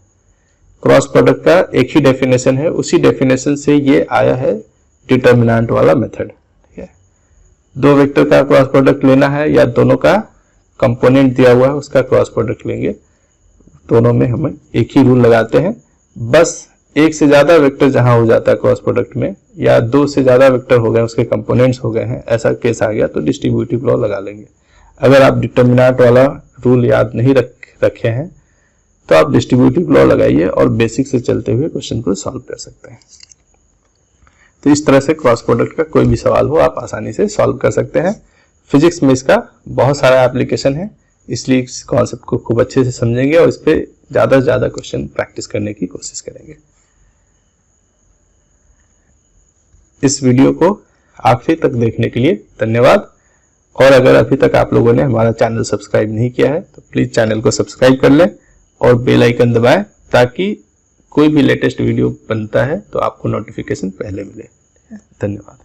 क्रॉस प्रोडक्ट का एक ही डेफिनेशन है, उसी डेफिनेशन से ये आया है डिटरमिनेंट वाला मेथड। ठीक है, दो वेक्टर का क्रॉस प्रोडक्ट लेना है या दोनों का कंपोनेंट दिया हुआ है उसका क्रॉस प्रोडक्ट लेंगे, दोनों में हम एक ही रूल लगाते हैं। बस एक से ज्यादा वेक्टर जहां हो जाता है क्रॉस प्रोडक्ट में, या दो से ज्यादा वेक्टर हो गए उसके कंपोनेंट्स हो गए हैं, ऐसा केस आ गया तो डिस्ट्रीब्यूटिव लॉ लगा लेंगे। अगर आप डिटरमिनेंट वाला रूल याद नहीं रखे हैं तो आप डिस्ट्रीब्यूटिव लॉ लगाइए और बेसिक से चलते हुए क्वेश्चन को सॉल्व कर सकते हैं। तो इस तरह से क्रॉस प्रोडक्ट का कोई भी सवाल हो आप आसानी से सॉल्व कर सकते हैं। फिजिक्स में इसका बहुत सारा एप्लीकेशन है, इसलिए इस कॉन्सेप्ट को खूब अच्छे से समझेंगे और इस पर ज्यादा से ज्यादा क्वेश्चन प्रैक्टिस करने की कोशिश करेंगे। इस वीडियो को आखिरी तक देखने के लिए धन्यवाद। और अगर अभी तक आप लोगों ने हमारा चैनल सब्सक्राइब नहीं किया है तो प्लीज चैनल को सब्सक्राइब कर लें और बेल आइकन दबाएं ताकि कोई भी लेटेस्ट वीडियो बनता है तो आपको नोटिफिकेशन पहले मिले। धन्यवाद।